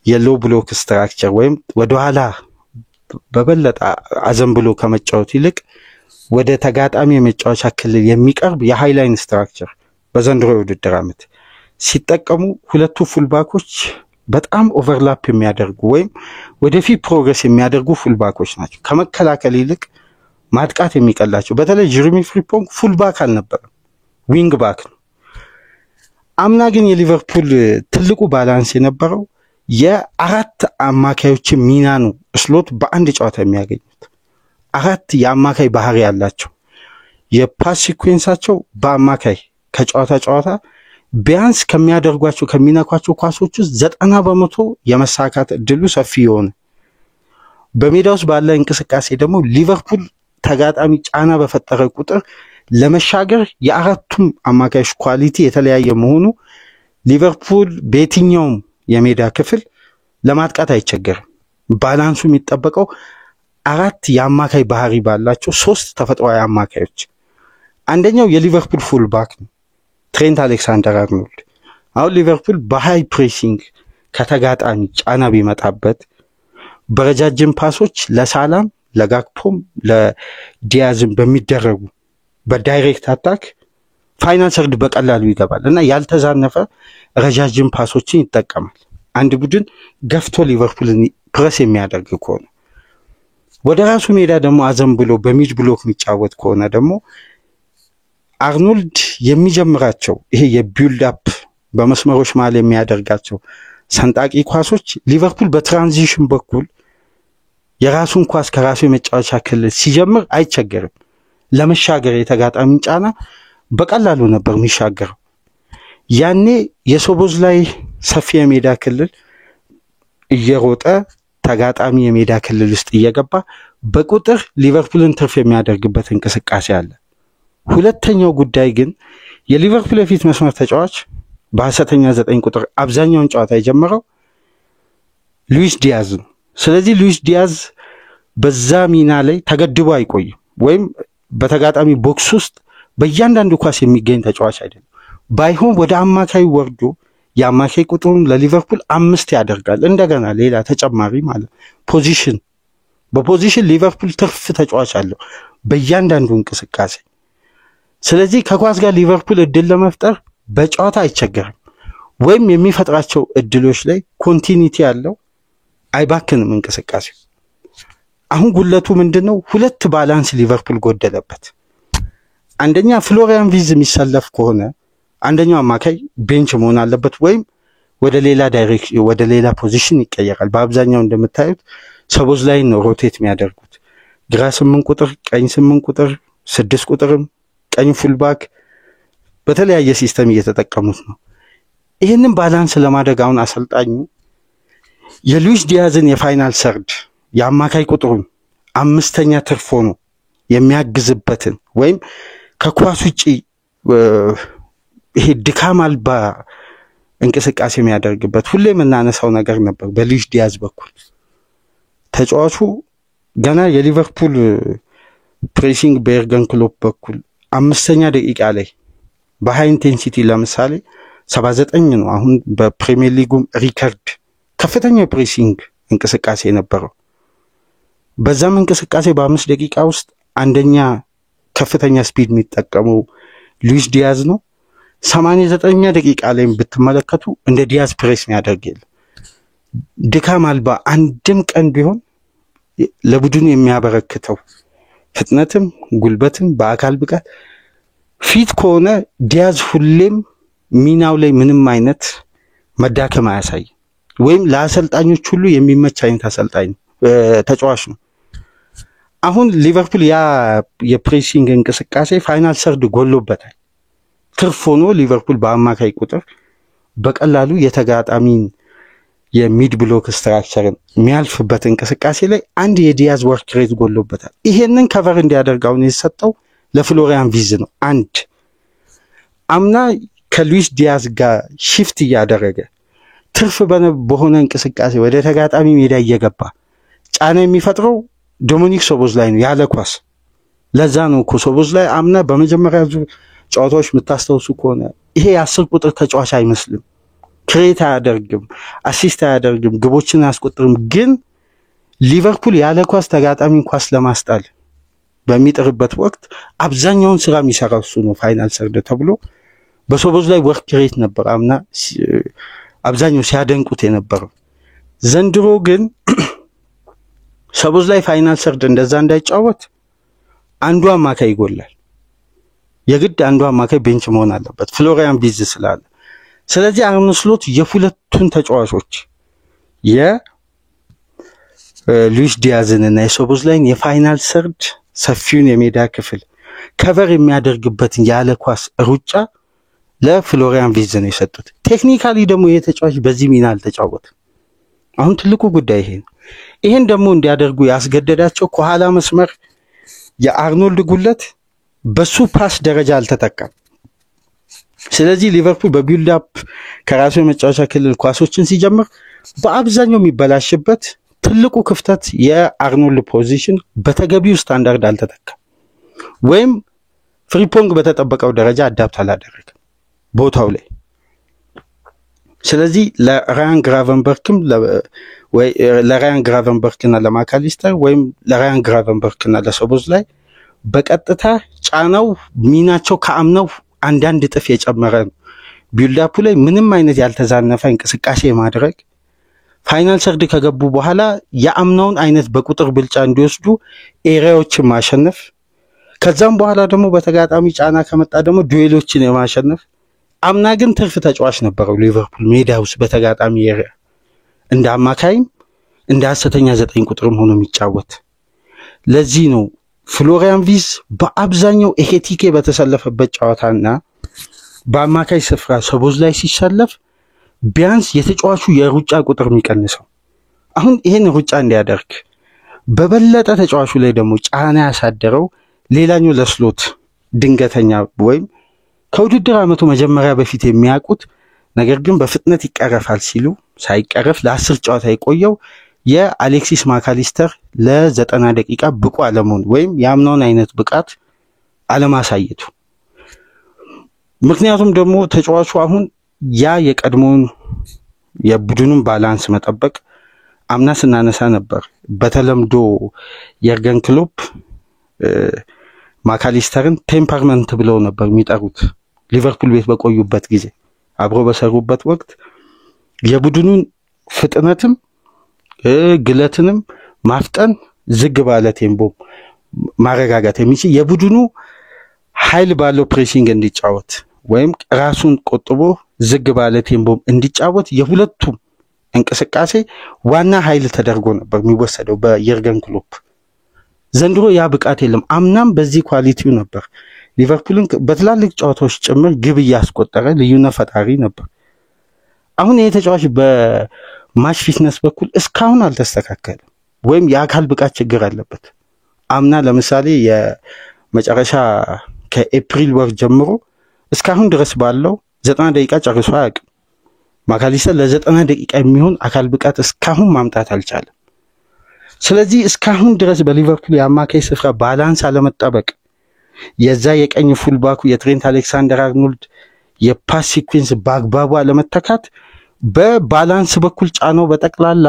የሎ ብሎክ ስትራክቸር ወይም ወደ ኋላ በበለጠ አዘንብሎ ከመጫወት ይልቅ ወደ ተጋጣሚ የመጫወቻ ክልል የሚቀርብ የሃይላይን ስትራክቸር በዘንድሮ የውድድር ዓመት ሲጠቀሙ ሁለቱ ፉልባኮች በጣም ኦቨርላፕ የሚያደርጉ ወይም ወደፊት ፕሮግረስ የሚያደርጉ ፉልባኮች ናቸው። ከመከላከል ይልቅ ማጥቃት የሚቀላቸው። በተለይ ጀረሚ ፍሪምፖንግ ፉልባክ አልነበረም፣ ዊንግ ባክ ነው። አምና ግን የሊቨርፑል ትልቁ ባላንስ የነበረው የአራት አማካዮች ሚና ነው ስሎት በአንድ ጨዋታ የሚያገኙት። አራት የአማካይ ባህሪ ያላቸው የፓስ ሲኩዌንሳቸው በአማካይ ከጨዋታ ጨዋታ ቢያንስ ከሚያደርጓቸው ከሚነኳቸው ኳሶች ውስጥ 90% የመሳካት እድሉ ሰፊ የሆነ በሜዳ ውስጥ ባለ እንቅስቃሴ ደግሞ ሊቨርፑል ተጋጣሚ ጫና በፈጠረ ቁጥር ለመሻገር የአራቱም አማካዮች ኳሊቲ የተለያየ መሆኑ ሊቨርፑል በየትኛውም የሜዳ ክፍል ለማጥቃት አይቸገርም። ባላንሱ የሚጠበቀው አራት የአማካይ ባህሪ ባላቸው ሶስት ተፈጥሯዊ አማካዮች። አንደኛው የሊቨርፑል ፉልባክ ነው፣ ትሬንት አሌክሳንደር አርኖልድ። አሁን ሊቨርፑል በሃይ ፕሬሲንግ ከተጋጣሚ ጫና ቢመጣበት በረጃጅም ፓሶች ለሳላም ለጋክፖም ለዲያዝም በሚደረጉ በዳይሬክት አታክ ፋይናል ሰርድ በቀላሉ ይገባል እና ያልተዛነፈ ረጃጅም ፓሶችን ይጠቀማል። አንድ ቡድን ገፍቶ ሊቨርፑልን ፕረስ የሚያደርግ ከሆነ ወደ ራሱ ሜዳ ደግሞ አዘንብሎ በሚድ ብሎክ የሚጫወት ከሆነ ደግሞ አርኖልድ የሚጀምራቸው ይሄ የቢልድ አፕ በመስመሮች መሃል የሚያደርጋቸው ሰንጣቂ ኳሶች ሊቨርፑል በትራንዚሽን በኩል የራሱን ኳስ ከራሱ የመጫወቻ ክልል ሲጀምር አይቸገርም። ለመሻገር የተጋጣሚን ጫና በቀላሉ ነበር የሚሻገረው። ያኔ የሶቦዝ ላይ ሰፊ የሜዳ ክልል እየሮጠ ተጋጣሚ የሜዳ ክልል ውስጥ እየገባ በቁጥር ሊቨርፑልን ትርፍ የሚያደርግበት እንቅስቃሴ አለ። ሁለተኛው ጉዳይ ግን የሊቨርፑል የፊት መስመር ተጫዋች በሐሰተኛ 9 ቁጥር አብዛኛውን ጨዋታ የጀመረው ሉዊስ ዲያዝ ነው። ስለዚህ ሉዊስ ዲያዝ በዛ ሚና ላይ ተገድቦ አይቆይም ወይም በተጋጣሚ ቦክስ ውስጥ በእያንዳንዱ ኳስ የሚገኝ ተጫዋች አይደለም። ባይሆን ወደ አማካይ ወርዶ የአማካይ ቁጥሩን ለሊቨርፑል 5 ያደርጋል። እንደገና ሌላ ተጨማሪ ማለት ፖዚሽን በፖዚሽን ሊቨርፑል ትርፍ ተጫዋች አለው በእያንዳንዱ እንቅስቃሴ። ስለዚህ ከኳስ ጋር ሊቨርፑል እድል ለመፍጠር በጨዋታ አይቸገርም ወይም የሚፈጥራቸው እድሎች ላይ ኮንቲኒቲ ያለው አይባክንም እንቅስቃሴ። አሁን ጉለቱ ምንድነው? ሁለት ባላንስ ሊቨርፑል ጎደለበት። አንደኛ ፍሎሪያን ቪዝ የሚሰለፍ ከሆነ አንደኛው አማካይ ቤንች መሆን አለበት ወይም ወደ ሌላ ዳይሬክሽን ወደ ሌላ ፖዚሽን ይቀየራል። በአብዛኛው እንደምታዩት ሰቦዝ ላይ ነው ሮቴት የሚያደርጉት። ግራ 8 ቁጥር፣ ቀኝ 8 ቁጥር፣ 6 ቁጥርም ቀኝ ፉልባክ በተለያየ ሲስተም እየተጠቀሙት ነው። ይሄንን ባላንስ ለማድረግ አሁን አሰልጣኙ የሉዊስ ዲያዝን የፋይናል ሰርድ የአማካይ ቁጥሩን 5ኛ ትርፍ ሆኖ የሚያግዝበትን ወይም ከኳስ ውጪ ይሄ ድካም አልባ እንቅስቃሴ የሚያደርግበት ሁሌ የምናነሳው ነገር ነበር። በሉዊስ ዲያዝ በኩል ተጫዋቹ ገና የሊቨርፑል ፕሬሲንግ በኤርገን ክሎፕ በኩል 5ኛ ደቂቃ ላይ በሃይ ኢንቴንሲቲ ለምሳሌ 79 ነው። አሁን በፕሪሚየር ሊጉም ሪከርድ ከፍተኛ ፕሬሲንግ እንቅስቃሴ ነበረው። በዛም እንቅስቃሴ በ5 ደቂቃ ውስጥ አንደኛ ከፍተኛ ስፒድ የሚጠቀመው ሉዊስ ዲያዝ ነው። 89ኛ ደቂቃ ላይ ብትመለከቱ እንደ ዲያዝ ፕሬስ የሚያደርግ የለም። ድካም አልባ አንድም ቀን ቢሆን ለቡድኑ የሚያበረክተው ፍጥነትም ጉልበትም በአካል ብቃት ፊት ከሆነ ዲያዝ ሁሌም ሚናው ላይ ምንም አይነት መዳከም አያሳይም ወይም ለአሰልጣኞች ሁሉ የሚመች አይነት አሰልጣኝ ተጫዋች ነው። አሁን ሊቨርፑል ያ የፕሬሲንግ እንቅስቃሴ ፋይናል ሰርድ ጎሎበታል። ትርፍ ሆኖ ሊቨርፑል በአማካይ ቁጥር በቀላሉ የተጋጣሚን የሚድ ብሎክ ስትራክቸርን የሚያልፍበት እንቅስቃሴ ላይ አንድ የዲያዝ ወርክ ሬት ጎሎበታል። ይሄንን ከቨር እንዲያደርጋው ነው የሰጠው ለፍሎሪያን ቪዝ ነው። አንድ አምና ከሉዊስ ዲያዝ ጋር ሺፍት እያደረገ ትርፍ በሆነ እንቅስቃሴ ወደ ተጋጣሚ ሜዳ እየገባ ጫና የሚፈጥረው ዶሚኒክ ሶቦዝ ላይ ነው ያለ ኳስ። ለዛ ነው ሶቦዝ ላይ አምና በመጀመሪያ ዙር ጨዋታዎች የምታስተውሱ ከሆነ ይሄ የ10 ቁጥር ተጫዋች አይመስልም። ክሬት አያደርግም፣ አሲስት አያደርግም፣ ግቦችን አያስቆጥርም። ግን ሊቨርፑል ያለ ኳስ ተጋጣሚን ኳስ ለማስጣል በሚጥርበት ወቅት አብዛኛውን ስራ የሚሰራው እሱ ነው። ፋይናል ሰርድ ተብሎ በሶቦዝ ላይ ወርክ ሬት ነበር አምና አብዛኛው ሲያደንቁት የነበረው። ዘንድሮ ግን ሶቦዝ ላይ ፋይናል ሰርድ እንደዛ እንዳይጫወት አንዱ አማካይ ይጎላል። የግድ አንዱ አማካይ ቤንች መሆን አለበት ፍሎሪያን ቪዝ ስላለ። ስለዚህ አርነ ስሎት የሁለቱን ተጫዋቾች የሉዊስ ዲያዝን እና የሶቦዝ ላይን የፋይናል ሰርድ ሰፊውን የሜዳ ክፍል ከቨር የሚያደርግበትን ያለ ኳስ ሩጫ ለፍሎሪያን ቪዝ ነው የሰጡት። ቴክኒካሊ ደግሞ ይሄ ተጫዋች በዚህ ሚና አልተጫወተም። አሁን ትልቁ ጉዳይ ይሄ ነው። ይሄን ደግሞ እንዲያደርጉ ያስገደዳቸው ከኋላ መስመር የአርኖልድ ጉለት በሱ ፓስ ደረጃ አልተጠቀም። ስለዚህ ሊቨርፑል በቢልድ አፕ ከራሱ የመጫወቻ ክልል ኳሶችን ሲጀምር በአብዛኛው የሚበላሽበት ትልቁ ክፍተት የአርኖልድ ፖዚሽን በተገቢው ስታንዳርድ አልተጠቀም ወይም ፍሪፖንግ በተጠበቀው ደረጃ አዳፕት አላደረገም ቦታው ላይ። ስለዚህ ለራያን ግራቨንበርግና ለማካሊስተር ወይም ለራያን ግራቨንበርግና ለሶቦዝ ላይ በቀጥታ ጫናው ሚናቸው ከአምናው አንዳንድ እጥፍ የጨመረ ነው። ቢልዳፑ ላይ ምንም አይነት ያልተዛነፈ እንቅስቃሴ ማድረግ ፋይናል ሰርድ ከገቡ በኋላ የአምናውን አይነት በቁጥር ብልጫ እንዲወስዱ ኤሪያዎችን ማሸነፍ፣ ከዛም በኋላ ደግሞ በተጋጣሚ ጫና ከመጣ ደግሞ ዱዌሎችን የማሸነፍ። አምና ግን ትርፍ ተጫዋች ነበረው ሊቨርፑል ሜዳ ውስጥ በተጋጣሚ ኤሪያ እንደ አማካይም እንደ ሐሰተኛ 9 ቁጥርም ሆኖ የሚጫወት። ለዚህ ነው ፍሎሪያን ቪዝ በአብዛኛው ኤኬቲኬ በተሰለፈበት ጨዋታና በአማካይ ስፍራ ሶቦዝ ላይ ሲሰለፍ ቢያንስ የተጫዋቹ የሩጫ ቁጥር የሚቀንሰው አሁን ይሄን ሩጫ እንዲያደርግ በበለጠ ተጫዋቹ ላይ ደግሞ ጫና ያሳደረው ሌላኛው ለስሎት ድንገተኛ ወይም ከውድድር ዓመቱ መጀመሪያ በፊት የሚያውቁት ነገር ግን በፍጥነት ይቀረፋል ሲሉ ሳይቀረፍ ለ10 ጨዋታ የቆየው የአሌክሲስ ማካሊስተር ለ90 ደቂቃ ብቁ አለመሆን ወይም ያምናውን አይነት ብቃት አለማሳየቱ። ምክንያቱም ደግሞ ተጫዋቹ አሁን ያ የቀድሞውን የቡድኑን ባላንስ መጠበቅ አምና ስናነሳ ነበር። በተለምዶ የርገን ክሎፕ ማካሊስተርን ቴምፐርመንት ብለው ነበር የሚጠሩት። ሊቨርፑል ቤት በቆዩበት ጊዜ አብሮ በሰሩበት ወቅት የቡድኑን ፍጥነትም ግለትንም ማፍጠን ዝግ ባለ ቴምፖ ማረጋጋት የሚችል የቡድኑ ኃይል ባለው ፕሬሲንግ እንዲጫወት ወይም ራሱን ቆጥቦ ዝግ ባለ ቴምፖ እንዲጫወት የሁለቱም እንቅስቃሴ ዋና ኃይል ተደርጎ ነበር የሚወሰደው በየርገን ክሎፕ። ዘንድሮ ያ ብቃት የለም። አምናም በዚህ ኳሊቲው ነበር ሊቨርፑልን በትላልቅ ጨዋታዎች ጭምር ግብ ያስቆጠረ ልዩነት ፈጣሪ ነበር። አሁን ይሄ ተጫዋች በማች ፊትነስ በኩል እስካሁን አልተስተካከለም ወይም የአካል ብቃት ችግር አለበት። አምና ለምሳሌ የመጨረሻ ከኤፕሪል ወር ጀምሮ እስካሁን ድረስ ባለው 90 ደቂቃ ጨርሶ አያውቅም። ማካሊስተር ለ90 ደቂቃ የሚሆን አካል ብቃት እስካሁን ማምጣት አልቻለም። ስለዚህ እስካሁን ድረስ በሊቨርፑል የአማካይ ስፍራ ባላንስ አለመጠበቅ የዛ የቀኝ ፉልባኩ የትሬንት አሌክሳንደር አርኖልድ የፓስ ሲኩዌንስ በአግባቡ አለመተካት በባላንስ በኩል ጫናው በጠቅላላ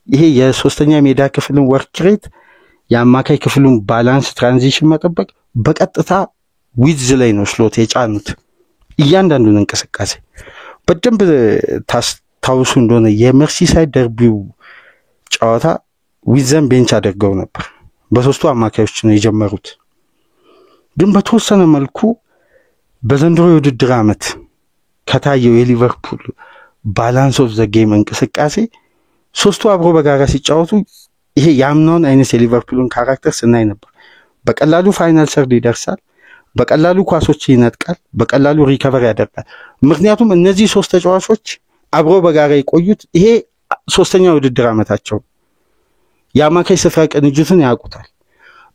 ይሄ የሶስተኛ ሜዳ ክፍልን ወርክ ሬት የአማካይ ክፍሉን ባላንስ ትራንዚሽን መጠበቅ በቀጥታ ዊድዝ ላይ ነው ስሎት የጫኑት። እያንዳንዱን እንቅስቃሴ በደንብ ታስታውሱ እንደሆነ የመርሲሳይድ ደርቢው ጨዋታ ዊዝን ቤንች አድርገው ነበር። በሶስቱ አማካዮች ነው የጀመሩት። ግን በተወሰነ መልኩ በዘንድሮ የውድድር ዓመት ከታየው የሊቨርፑል ባላንስ ኦፍ ዘ ጌም እንቅስቃሴ ሶስቱ አብሮ በጋራ ሲጫወቱ ይሄ ያምናውን አይነት የሊቨርፑልን ካራክተር ስናይ ነበር። በቀላሉ ፋይናል ሰርድ ይደርሳል፣ በቀላሉ ኳሶች ይነጥቃል፣ በቀላሉ ሪከቨር ያደርጋል። ምክንያቱም እነዚህ ሶስት ተጫዋቾች አብሮ በጋራ የቆዩት ይሄ ሶስተኛው ውድድር ዓመታቸው የአማካይ ስፍራ ቅንጅትን ያውቁታል።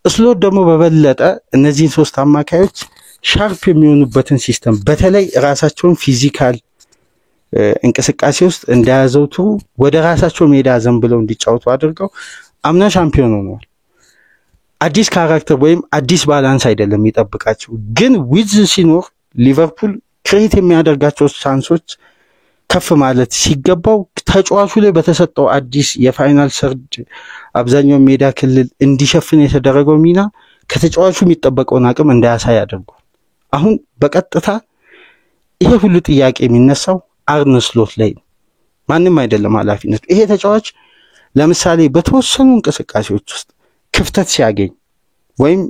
ስሎት ደግሞ በበለጠ እነዚህን ሶስት አማካዮች ሻርፕ የሚሆኑበትን ሲስተም በተለይ ራሳቸውን ፊዚካል እንቅስቃሴ ውስጥ እንዳያዘውትሩ ወደ ራሳቸው ሜዳ ዘንብለው እንዲጫወቱ አድርገው አምና ሻምፒዮን ሆነዋል። አዲስ ካራክተር ወይም አዲስ ባላንስ አይደለም የሚጠብቃቸው። ግን ዊዝ ሲኖር ሊቨርፑል ክሬት የሚያደርጋቸው ቻንሶች ከፍ ማለት ሲገባው ተጫዋቹ ላይ በተሰጠው አዲስ የፋይናል ሰርድ አብዛኛው ሜዳ ክልል እንዲሸፍን የተደረገው ሚና ከተጫዋቹ የሚጠበቀውን አቅም እንዳያሳይ አድርጓል። አሁን በቀጥታ ይሄ ሁሉ ጥያቄ የሚነሳው አርነ ስሎት ላይ ነው። ማንም አይደለም ኃላፊነቱ። ይሄ ተጫዋች ለምሳሌ በተወሰኑ እንቅስቃሴዎች ውስጥ ክፍተት ሲያገኝ ወይም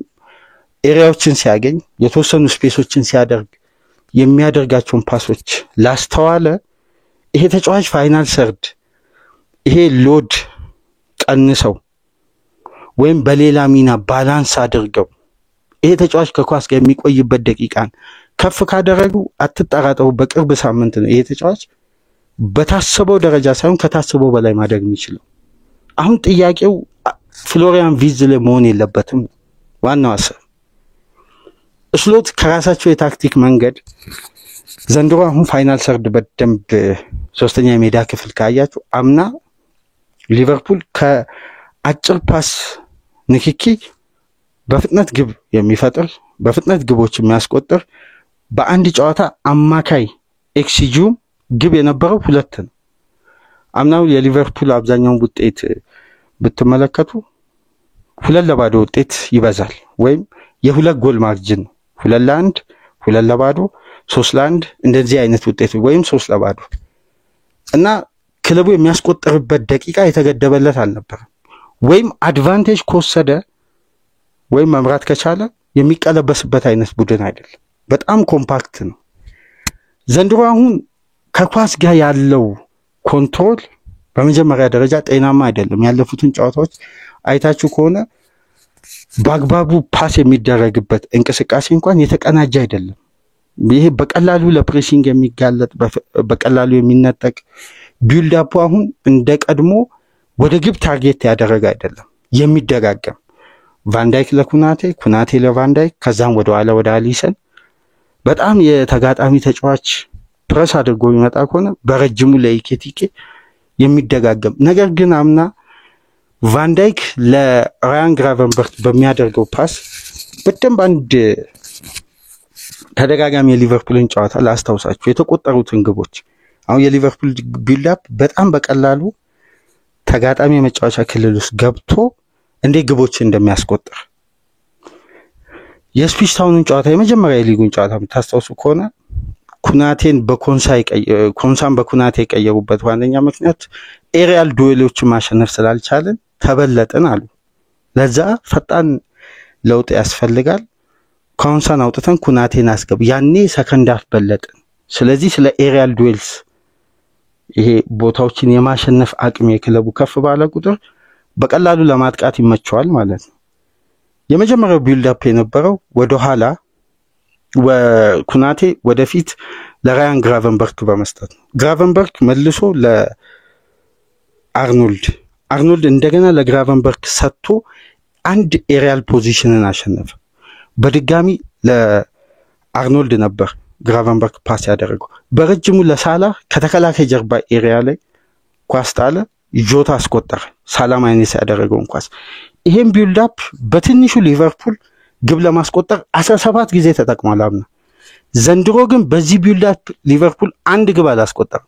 ኤሪያዎችን ሲያገኝ የተወሰኑ ስፔሶችን ሲያደርግ የሚያደርጋቸውን ፓሶች ላስተዋለ ይሄ ተጫዋች ፋይናል ሰርድ ይሄ ሎድ ቀንሰው ወይም በሌላ ሚና ባላንስ አድርገው ይሄ ተጫዋች ከኳስ ጋር የሚቆይበት ደቂቃን ከፍ ካደረጉ አትጠራጠሩ በቅርብ ሳምንት ነው ይሄ ተጫዋች በታሰበው ደረጃ ሳይሆን ከታሰበው በላይ ማድረግ የሚችለው። አሁን ጥያቄው ፍሎሪያን ቪርትዝ ላይ መሆን የለበትም። ዋናው ሀሳብ ስሎት ከራሳቸው የታክቲክ መንገድ ዘንድሮ አሁን ፋይናል ሰርድ በደንብ ሶስተኛ የሜዳ ክፍል ካያችሁ አምና ሊቨርፑል ከአጭር ፓስ ንክኪ በፍጥነት ግብ የሚፈጥር በፍጥነት ግቦች የሚያስቆጥር በአንድ ጨዋታ አማካይ ኤክስጂው ግብ የነበረው 2 ነው። አምናው የሊቨርፑል አብዛኛውን ውጤት ብትመለከቱ 2-0 ውጤት ይበዛል ወይም የ2 ጎል ማርጂን 2-1 2-0 3-1 እንደዚህ አይነት ውጤት ወይም 3-0 እና ክለቡ የሚያስቆጥርበት ደቂቃ የተገደበለት አልነበረም። ወይም አድቫንቴጅ ከወሰደ ወይም መምራት ከቻለ የሚቀለበስበት አይነት ቡድን አይደለም። በጣም ኮምፓክት ነው። ዘንድሮ አሁን ከኳስ ጋር ያለው ኮንትሮል በመጀመሪያ ደረጃ ጤናማ አይደለም። ያለፉትን ጨዋታዎች አይታችሁ ከሆነ በአግባቡ ፓስ የሚደረግበት እንቅስቃሴ እንኳን የተቀናጀ አይደለም። ይሄ በቀላሉ ለፕሬሲንግ የሚጋለጥ በቀላሉ የሚነጠቅ ቢልድ አፕ አሁን እንደቀድሞ ወደ ግብ ታርጌት ያደረገ አይደለም የሚደጋገም ቫንዳይክ ለኩናቴ ኩናቴ ለቫንዳይክ ከዛም ወደ ኋላ ወደ አሊሰን በጣም የተጋጣሚ ተጫዋች ፕረስ አድርጎ ይመጣ ከሆነ በረጅሙ ለኢኬቲኬ የሚደጋገም ነገር ግን አምና ቫንዳይክ ለራያን ግራቨንበርች በሚያደርገው ፓስ በደንብ አንድ ተደጋጋሚ የሊቨርፑልን ጨዋታ ላስታውሳችሁ የተቆጠሩትን ግቦች አሁን የሊቨርፑል ቢልድ በጣም በቀላሉ ተጋጣሚ የመጫወቻ ክልል ውስጥ ገብቶ እንደ ግቦች እንደሚያስቆጥር የስፒች ታውንን ጨዋታ የመጀመሪያ የሊጉን ጨዋታ ታስታውሱ ከሆነ ኩናቴን ኮንሳን በኩናቴ ቀየሩበት ዋነኛ ምክንያት ኤሪያል ዱዌሎችን ማሸነፍ ስላልቻለን ተበለጥን አሉ ለዛ ፈጣን ለውጥ ያስፈልጋል ኮንሳን አውጥተን ኩናቴን አስገብ ያኔ ሰከንድ ሃፍ በለጥን ስለዚህ ስለ ኤሪያል ዱዌልስ ይሄ ቦታዎችን የማሸነፍ አቅም የክለቡ ከፍ ባለ ቁጥር በቀላሉ ለማጥቃት ይመቸዋል ማለት ነው የመጀመሪያው ቢልድ አፕ የነበረው ወደ ኋላ ኩናቴ ወደፊት ለራያን ግራቨንበርች በመስጠት ነው ግራቨንበርች መልሶ ለአርኖልድ እንደገና ለግራቨንበርች ሰጥቶ አንድ ኤሪያል ፖዚሽንን አሸነፈ በድጋሚ ለአርኖልድ ነበር ግራቨንበርች ፓስ ያደረገው በረጅሙ ለሳላ ከተከላካይ ጀርባ ኤሪያ ላይ ኳስ ጣለ ጆታ አስቆጠረ ሳላ ማይነስ ያደረገውን ኳስ ይሄን ቢልድ አፕ በትንሹ ሊቨርፑል ግብ ለማስቆጠር 17 ጊዜ ተጠቅሟል አምና ዘንድሮ ግን በዚህ ቢልድ አፕ ሊቨርፑል አንድ ግብ አላስቆጠረም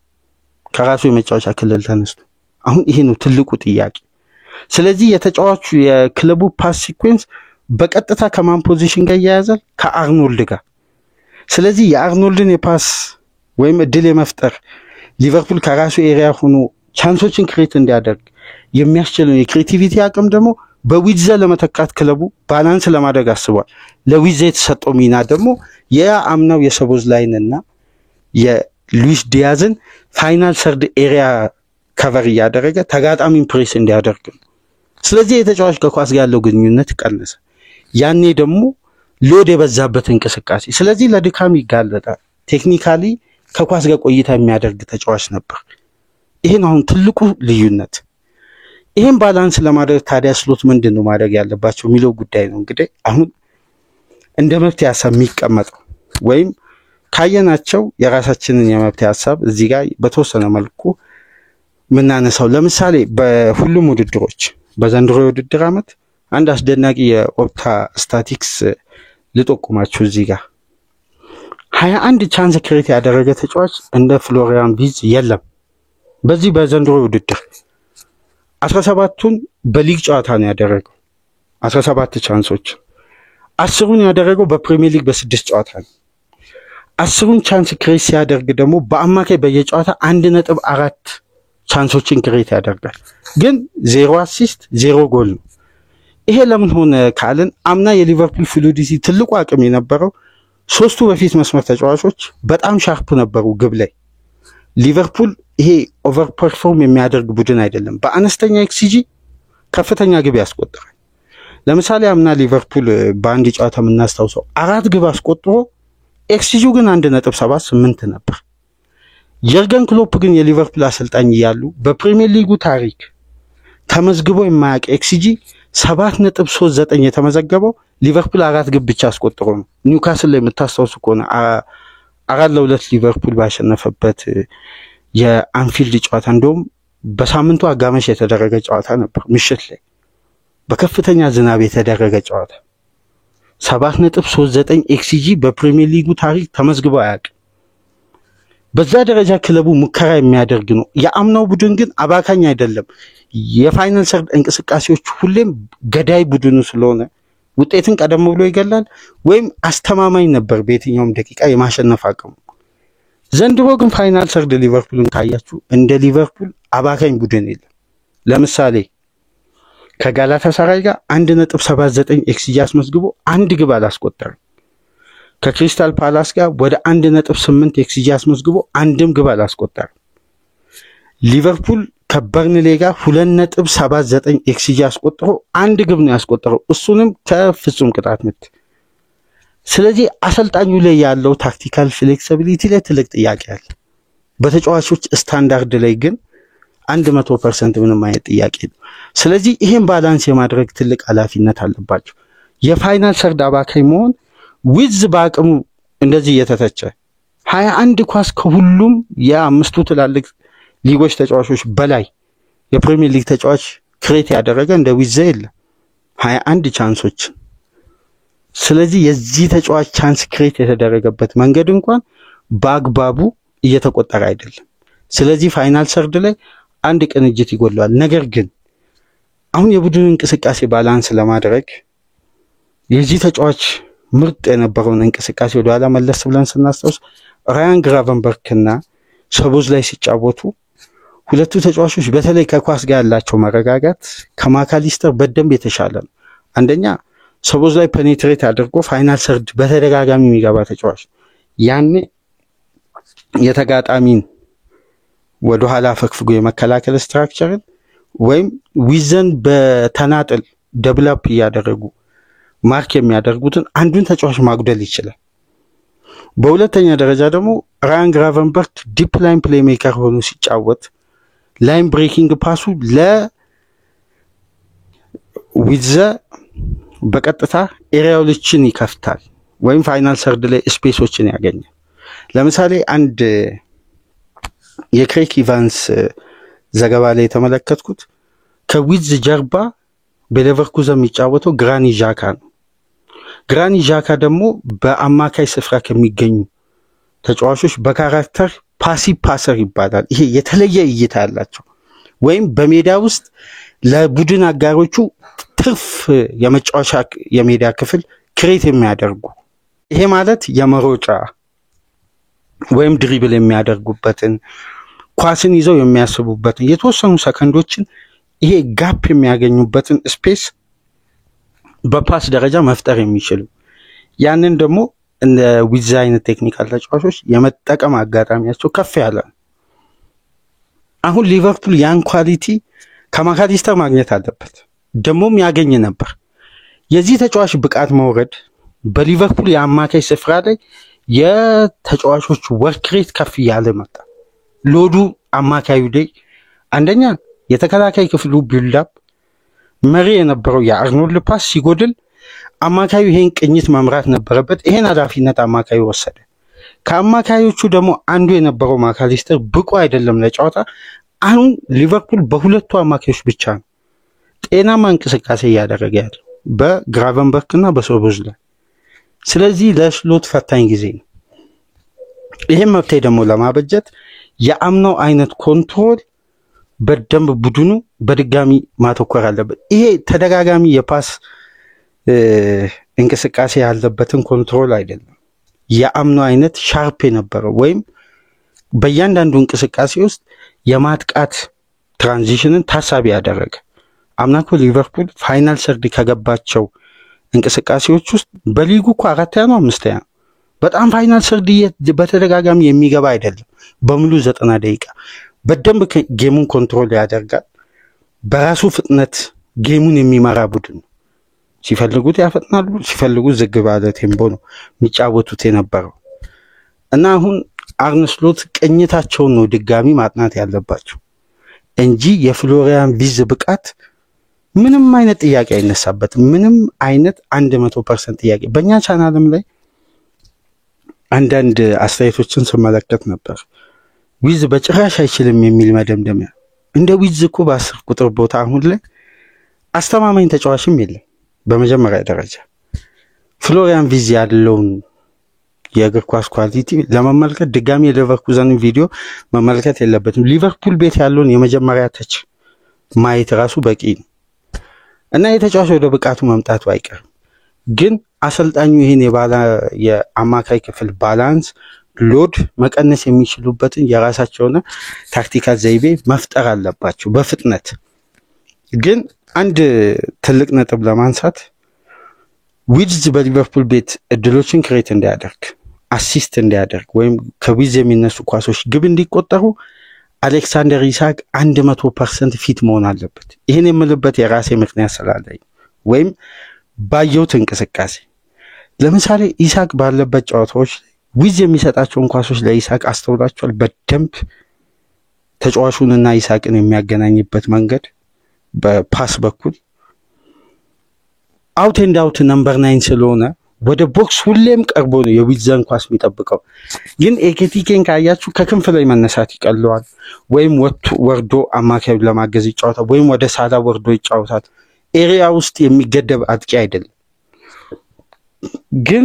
ከራሱ የመጫወቻ ክልል ተነስቶ አሁን ይሄ ነው ትልቁ ጥያቄ ስለዚህ የተጫዋቹ የክለቡ ፓስ ሲኩዌንስ በቀጥታ ከማን ፖዚሽን ጋር ያያዛል ከአርኖልድ ጋር ስለዚህ የአርኖልድን የፓስ ወይም እድል የመፍጠር ሊቨርፑል ከራሱ ኤሪያ ሆኖ ቻንሶችን ክሬት እንዲያደርግ የሚያስችለው የክሬቲቪቲ አቅም ደግሞ በዊድዘ ለመተካት ክለቡ ባላንስ ለማድረግ አስቧል ለዊድዘ የተሰጠው ሚና ደግሞ የአምናው የሰቦዝ ላይንና የሉዊስ ዲያዝን ፋይናል ሰርድ ኤሪያ ከቨር ያደረገ ተጋጣሚን ፕሬስ እንዲያደርግ ስለዚህ የተጫዋች ከኳስ ጋር ያለው ግንኙነት ቀነሰ ያኔ ደግሞ ሎድ የበዛበት እንቅስቃሴ ስለዚህ ለድካም ይጋለጣል ቴክኒካሊ ከኳስ ጋር ቆይታ የሚያደርግ ተጫዋች ነበር ይሄን አሁን ትልቁ ልዩነት ይሄን ባላንስ ለማድረግ ታዲያ ስሎት ምንድነው ማድረግ ያለባቸው የሚለው ጉዳይ ነው እንግዲህ አሁን እንደ መፍትሄ ሐሳብ የሚቀመጠው ወይም ካየናቸው የራሳችንን የመፍትሄ ሐሳብ እዚህ ጋር በተወሰነ መልኩ ምናነሳው ለምሳሌ በሁሉም ውድድሮች በዘንድሮ ውድድር አመት አንድ አስደናቂ የኦፕታ ስታቲክስ ልጠቁማችሁ እዚህ ጋር 21 ቻንስ ክሬት ያደረገ ተጫዋች እንደ ፍሎሪያን ቪዝ የለም በዚህ በዘንድሮ ውድድር 17ቱን በሊግ ጨዋታ ነው ያደረገው 17 ቻንሶች 10ን ያደረገው በፕሪሚየር ሊግ በ6 ጨዋታ ነው 10ን ቻንስ ክሬት ሲያደርግ ደግሞ በአማካይ በየጨዋታ 1.4 ቻንሶችን ክሬት ያደርጋል ግን 0 አሲስት 0 ጎል ነው ይሄ ለምን ሆነ ካልን አምና የሊቨርፑል ፍሉዲቲ ትልቁ አቅም የነበረው ሶስቱ በፊት መስመር ተጫዋቾች በጣም ሻርፕ ነበሩ ግብ ላይ ሊቨርፑል ይሄ ኦቨር ፐርፎርም የሚያደርግ ቡድን አይደለም በአነስተኛ ኤክስጂ ከፍተኛ ግብ ያስቆጥራል ለምሳሌ አምና ሊቨርፑል በአንድ ጨዋታ ምናስታውሰው 4 ግብ አስቆጥሮ ኤክስጂው ግን 1.78 ነበር የርገን ክሎፕ ግን የሊቨርፑል አሰልጣኝ ያሉ በፕሪሚየር ሊጉ ታሪክ ተመዝግቦ የማያውቅ ኤክስጂ 7.39 የተመዘገበው ሊቨርፑል 4 ግብ ብቻ አስቆጥሮ ነው ኒውካስል ላይ የምታስታውሱ ከሆነ 4-2 ሊቨርፑል ባሸነፈበት የአንፊልድ ጨዋታ እንደውም በሳምንቱ አጋማሽ የተደረገ ጨዋታ ነበር ምሽት ላይ በከፍተኛ ዝናብ የተደረገ ጨዋታ 7.39 ኤክስጂ በፕሪሚየር ሊጉ ታሪክ ተመዝግቦ አያውቅም በዛ ደረጃ ክለቡ ሙከራ የሚያደርግ ነው የአምናው ቡድን ግን አባካኝ አይደለም የፋይናል ሰርድ እንቅስቃሴዎች ሁሌም ገዳይ ቡድኑ ስለሆነ ውጤትን ቀደም ብሎ ይገላል ወይም አስተማማኝ ነበር በየትኛውም ደቂቃ የማሸነፍ አቅሙ ዘንድሮ ግን ፋይናል ሰርድ ሊቨርፑልን ካያችሁ እንደ ሊቨርፑል አባካኝ ቡድን የለም ለምሳሌ ከጋላታሳራይ ጋር 1.79 ኤክስጂ አስመዝግቦ አንድ ግብ አላስቆጠረም ከክሪስታል ፓላስ ጋር ወደ 1.8 ኤክስጂ አስመዝግቦ አንድም ግብ አላስቆጠረም ሊቨርፑል ከበርንሌ ጋር 2.79 ኤክስጂ አስቆጥሮ አንድ ግብ ነው ያስቆጠረው እሱንም ከፍጹም ቅጣት ምት ስለዚህ አሰልጣኙ ላይ ያለው ታክቲካል ፍሌክሲቢሊቲ ላይ ትልቅ ጥያቄ አለ በተጫዋቾች ስታንዳርድ ላይ ግን 100% ምንም አይነት ጥያቄ ነው። ስለዚህ ይሄን ባላንስ የማድረግ ትልቅ ኃላፊነት አለባቸው። የፋይናል ሰርድ አባካይ መሆን ዊዝ በአቅሙ እንደዚህ እየተተቸ 21 ኳስ ከሁሉም የአምስቱ ትላልቅ ሊጎች ተጫዋቾች በላይ የፕሪሚየር ሊግ ተጫዋች ክሬት ያደረገ እንደ ዊዝ የለም 21 ቻንሶች። ስለዚህ የዚህ ተጫዋች ቻንስ ክሬት የተደረገበት መንገድ እንኳን በአግባቡ እየተቆጠረ አይደለም። ስለዚህ ፋይናል ሰርድ ላይ አንድ ቅንጅት ይጎላል። ነገር ግን አሁን የቡድን እንቅስቃሴ ባላንስ ለማድረግ የዚህ ተጫዋች ምርጥ የነበረውን እንቅስቃሴ ወደ ኋላ መለስ ብለን ስናስተውስ ራያን ግራቨንበርክና ሶቦዝ ላይ ሲጫወቱ ሁለቱ ተጫዋቾች በተለይ ከኳስ ጋር ያላቸው መረጋጋት ከማካሊስተር በደንብ የተሻለ ነው። አንደኛ ሶቦዝ ላይ ፔኔትሬት አድርጎ ፋይናል ሰርድ በተደጋጋሚ የሚገባ ተጫዋች ያኔ የተጋጣሚን ወደ ኋላ ፈክፍጎ የመከላከል ስትራክቸርን ወይም ዊዘን በተናጠል ደብላፕ ያደረጉ ማርክ የሚያደርጉትን አንዱን ተጫዋች ማጉደል ይችላል። በሁለተኛ ደረጃ ደግሞ ራያን ግራቨንበርክ ዲፕ ላይን ፕሌይ ሜከር ሆኖ ሲጫወት ላይን ብሬኪንግ ፓሱ ለዊዘ በቀጥታ ኤሪያዎችን ይከፍታል ወይም ፋይናል ሰርድ ላይ ስፔሶችን ያገኛል። ለምሳሌ አንድ የክሬክ ኢቫንስ ዘገባ ላይ የተመለከትኩት ከዊዝ ጀርባ በሌቨርኩዘን የሚጫወተው ግራኒ ዣካ ነው። ግራኒ ዣካ ደግሞ በአማካይ ስፍራ ከሚገኙ ተጫዋቾች በካራክተር ፓሲቭ ፓሰር ይባላል። ይሄ የተለየ እይታ ያላቸው ወይም በሜዳ ውስጥ ለቡድን አጋሮቹ ትርፍ የመጫወቻ የሜዳ ክፍል ክሬት የሚያደርጉ ይሄ ማለት የመሮጫ ወይም ድሪብል የሚያደርጉበትን ኳስን ይዘው የሚያስቡበትን የተወሰኑ ሰከንዶችን ይሄ ጋፕ የሚያገኙበትን ስፔስ በፓስ ደረጃ መፍጠር የሚችሉ ያንን ደግሞ እንደ ዊዝ አይነት ቴክኒካል ተጫዋቾች የመጠቀም አጋጣሚያቸው ከፍ ያለ ነው። አሁን ሊቨርፑል ያን ኳሊቲ ከማካሊስተር ማግኘት አለበት፣ ደሞም ያገኝ ነበር። የዚህ ተጫዋች ብቃት መውረድ በሊቨርፑል የአማካይ ስፍራ ላይ የተጫዋቾች ወርክ ሬት ከፍ ያለ መጣ። ሎዱ አማካዩ ላይ አንደኛ የተከላካይ ክፍሉ ቢልድ አፕ መሪ የነበረው የአርኖልድ ፓስ ሲጎድል አማካዩ ይሄን ቅኝት መምራት ነበረበት። ይሄን ኃላፊነት አማካዩ ወሰደ። ከአማካዮቹ ደግሞ አንዱ የነበረው ማካሊስተር ብቁ አይደለም ለጨዋታ። አሁን ሊቨርፑል በሁለቱ አማካዮች ብቻ ነው ጤናማ እንቅስቃሴ ያደረገ ያለው በግራቨንበርክና በሶቦዝ ላይ። ስለዚህ ለስሎት ፈታኝ ጊዜ ነው። ይሄን መፍትሄ ደግሞ ለማበጀት የአምናው አይነት ኮንትሮል በደንብ ቡድኑ በድጋሚ ማተኮር አለበት። ይሄ ተደጋጋሚ የፓስ እንቅስቃሴ ያለበትን ኮንትሮል አይደለም። የአምናው አይነት ሻርፕ የነበረው ወይም በእያንዳንዱ እንቅስቃሴ ውስጥ የማጥቃት ትራንዚሽንን ታሳቢ ያደረገ አምናኮ ሊቨርፑል ፋይናል ሰርድ ከገባቸው እንቅስቃሴዎች ውስጥ በሊጉ እኮ 4ኛ ነው 5ኛ በጣም ፋይናል ሰርድ በተደጋጋሚ የሚገባ አይደለም። በሙሉ 90 ደቂቃ በደንብ ጌሙን ኮንትሮል ያደርጋል። በራሱ ፍጥነት ጌሙን የሚመራ ቡድን ነው። ሲፈልጉት ያፈጥናሉ፣ ሲፈልጉት ዝግ ባለ ቴምፖ ነው የሚጫወቱት የነበረው እና አሁን አርነ ስሎት ቅኝታቸውን ነው ድጋሚ ማጥናት ያለባቸው እንጂ የፍሎሪያን ቪዝ ብቃት ምንም አይነት ጥያቄ አይነሳበትም። ምንም አይነት 100% ጥያቄ በእኛ ቻናልም ላይ አንዳንድ አስተያየቶችን ስመለከት ነበር። ዊዝ በጭራሽ አይችልም የሚል መደምደሚያ። እንደ ዊዝ እኮ በ10 ቁጥር ቦታ አሁን ላይ አስተማማኝ ተጫዋችም የለም። በመጀመሪያ ደረጃ ፍሎሪያን ቪዝ ያለውን የእግር ኳስ ኳሊቲ ለመመልከት ድጋሚ የሊቨርኩዘን ቪዲዮ መመልከት የለበትም። ሊቨርፑል ቤት ያለውን የመጀመሪያ ተች ማየት ራሱ በቂ ነው እና የተጫዋች ወደ ብቃቱ መምጣቱ አይቀርም። ግን አሰልጣኙ ይሄን የአማካይ ክፍል ባላንስ ሎድ መቀነስ የሚችሉበትን የራሳቸውና ታክቲካል ዘይቤ መፍጠር አለባቸው በፍጥነት። ግን አንድ ትልቅ ነጥብ ለማንሳት ዊዝ በሊቨርፑል ቤት እድሎችን ክሬት እንዲያደርግ አሲስት እንዲያደርግ ወይም ከዊዝ የሚነሱ ኳሶች ግብ እንዲቆጠሩ አሌክሳንደር ኢሳክ 100% ፊት መሆን አለበት። ይሄን የምልበት የራሴ ምክንያት ስላለኝ ወይም ባየሁት እንቅስቃሴ ለምሳሌ ኢሳክ ባለበት ጨዋታዎች ዊዝ የሚሰጣቸውን ኳሶች ለኢሳክ አስተውላቸዋል። በደንብ ተጫዋቹንና ኢሳቅን የሚያገናኝበት መንገድ በፓስ በኩል አውት ኤንድ አውት ነምበር 9 ስለሆነ ወደ ቦክስ ሁሌም ቀርቦ ነው የዊዝን ኳስ የሚጠብቀው። ግን ኤኬቲኬን ካያችሁ ከክንፍ ላይ መነሳት ይቀለዋል፣ ወይም ወርዶ አማካዩ ለማገዝ ይጫወታል፣ ወይም ወደ ሳላ ወርዶ ይጫወታል። ኤሪያ ውስጥ የሚገደብ አጥቂ አይደለም። ግን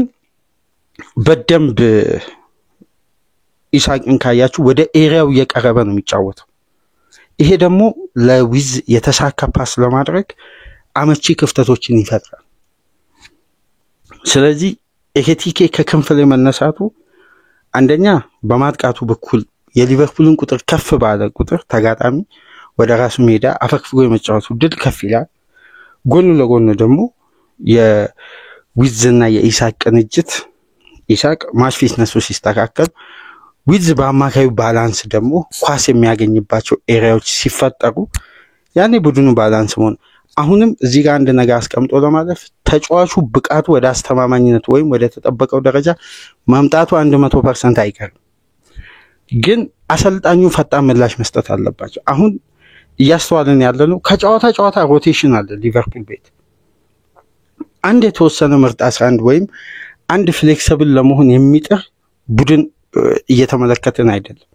በደንብ ኢሳቅን ካያችሁ ወደ ኤሪያው እየቀረበ ነው የሚጫወተው። ይሄ ደግሞ ለዊዝ የተሳካ ፓስ ለማድረግ አመቺ ክፍተቶችን ይፈጥራል። ስለዚህ ኤኬቲኬ ከክንፍ ላይ መነሳቱ አንደኛ በማጥቃቱ በኩል የሊቨርፑልን ቁጥር ከፍ ባለ ቁጥር ተጋጣሚ ወደ ራሱ ሜዳ አፈክፍጎ የመጫወቱ ድል ከፍ ይላል። ጎን ለጎን ደግሞ የዊዝና የኢሳቅ ቅንጅት ኢሳቅ ማች ፊትነሱ ሲስተካከል ዊዝ በአማካዩ ባላንስ ደግሞ ኳስ የሚያገኝባቸው ኤሪያዎች ሲፈጠሩ ያኔ ቡድኑ ባላንስ መሆን አሁንም እዚህ ጋር አንድ ነገር አስቀምጦ ለማለፍ ተጫዋቹ ብቃቱ ወደ አስተማማኝነት ወይም ወደ ተጠበቀው ደረጃ መምጣቱ 100% አይቀርም። ግን አሰልጣኙ ፈጣን ምላሽ መስጠት አለባቸው። አሁን እያስተዋልን ያለነው ከጨዋታ ሮቴሽን አለ ሊቨርፑል ቤት። አንድ የተወሰነ ምርጥ 11 ወይም አንድ ፍሌክሲብል ለመሆን የሚጥር ቡድን እየተመለከትን አይደለም።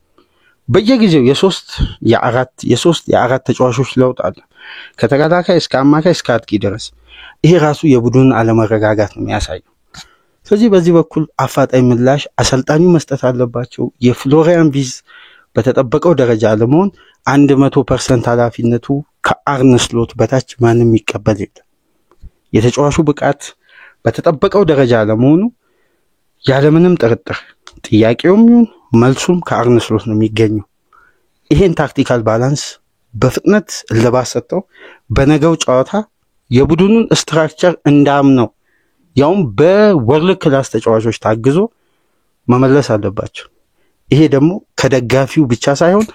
በየጊዜው የሶስት የአራት ተጫዋቾች ለውጥ አለ ከተከላካይ እስከ አማካይ እስከ አጥቂ ድረስ። ይሄ ራሱ የቡድኑን አለመረጋጋት ነው የሚያሳየው። ስለዚህ በዚህ በኩል አፋጣኝ ምላሽ አሰልጣኙ መስጠት አለባቸው። የፍሎሪያን ቪዝ በተጠበቀው ደረጃ ለመሆን 100% ኃላፊነቱ ከአርነ ስሎት በታች ማንም ይቀበል የለም። የተጫዋቹ ብቃት በተጠበቀው ደረጃ ለመሆኑ ያለምንም ጥርጥር ጥያቄውም ይሁን መልሱም ከአርነ ስሎት ነው የሚገኘው። ይሄን ታክቲካል ባላንስ በፍጥነት ለባሰጠው በነገው ጨዋታ የቡድኑን ስትራክቸር እንዳምነው ያውም በወርልድ ክላስ ተጫዋቾች ታግዞ መመለስ አለባቸው። ይሄ ደግሞ ከደጋፊው ብቻ ሳይሆን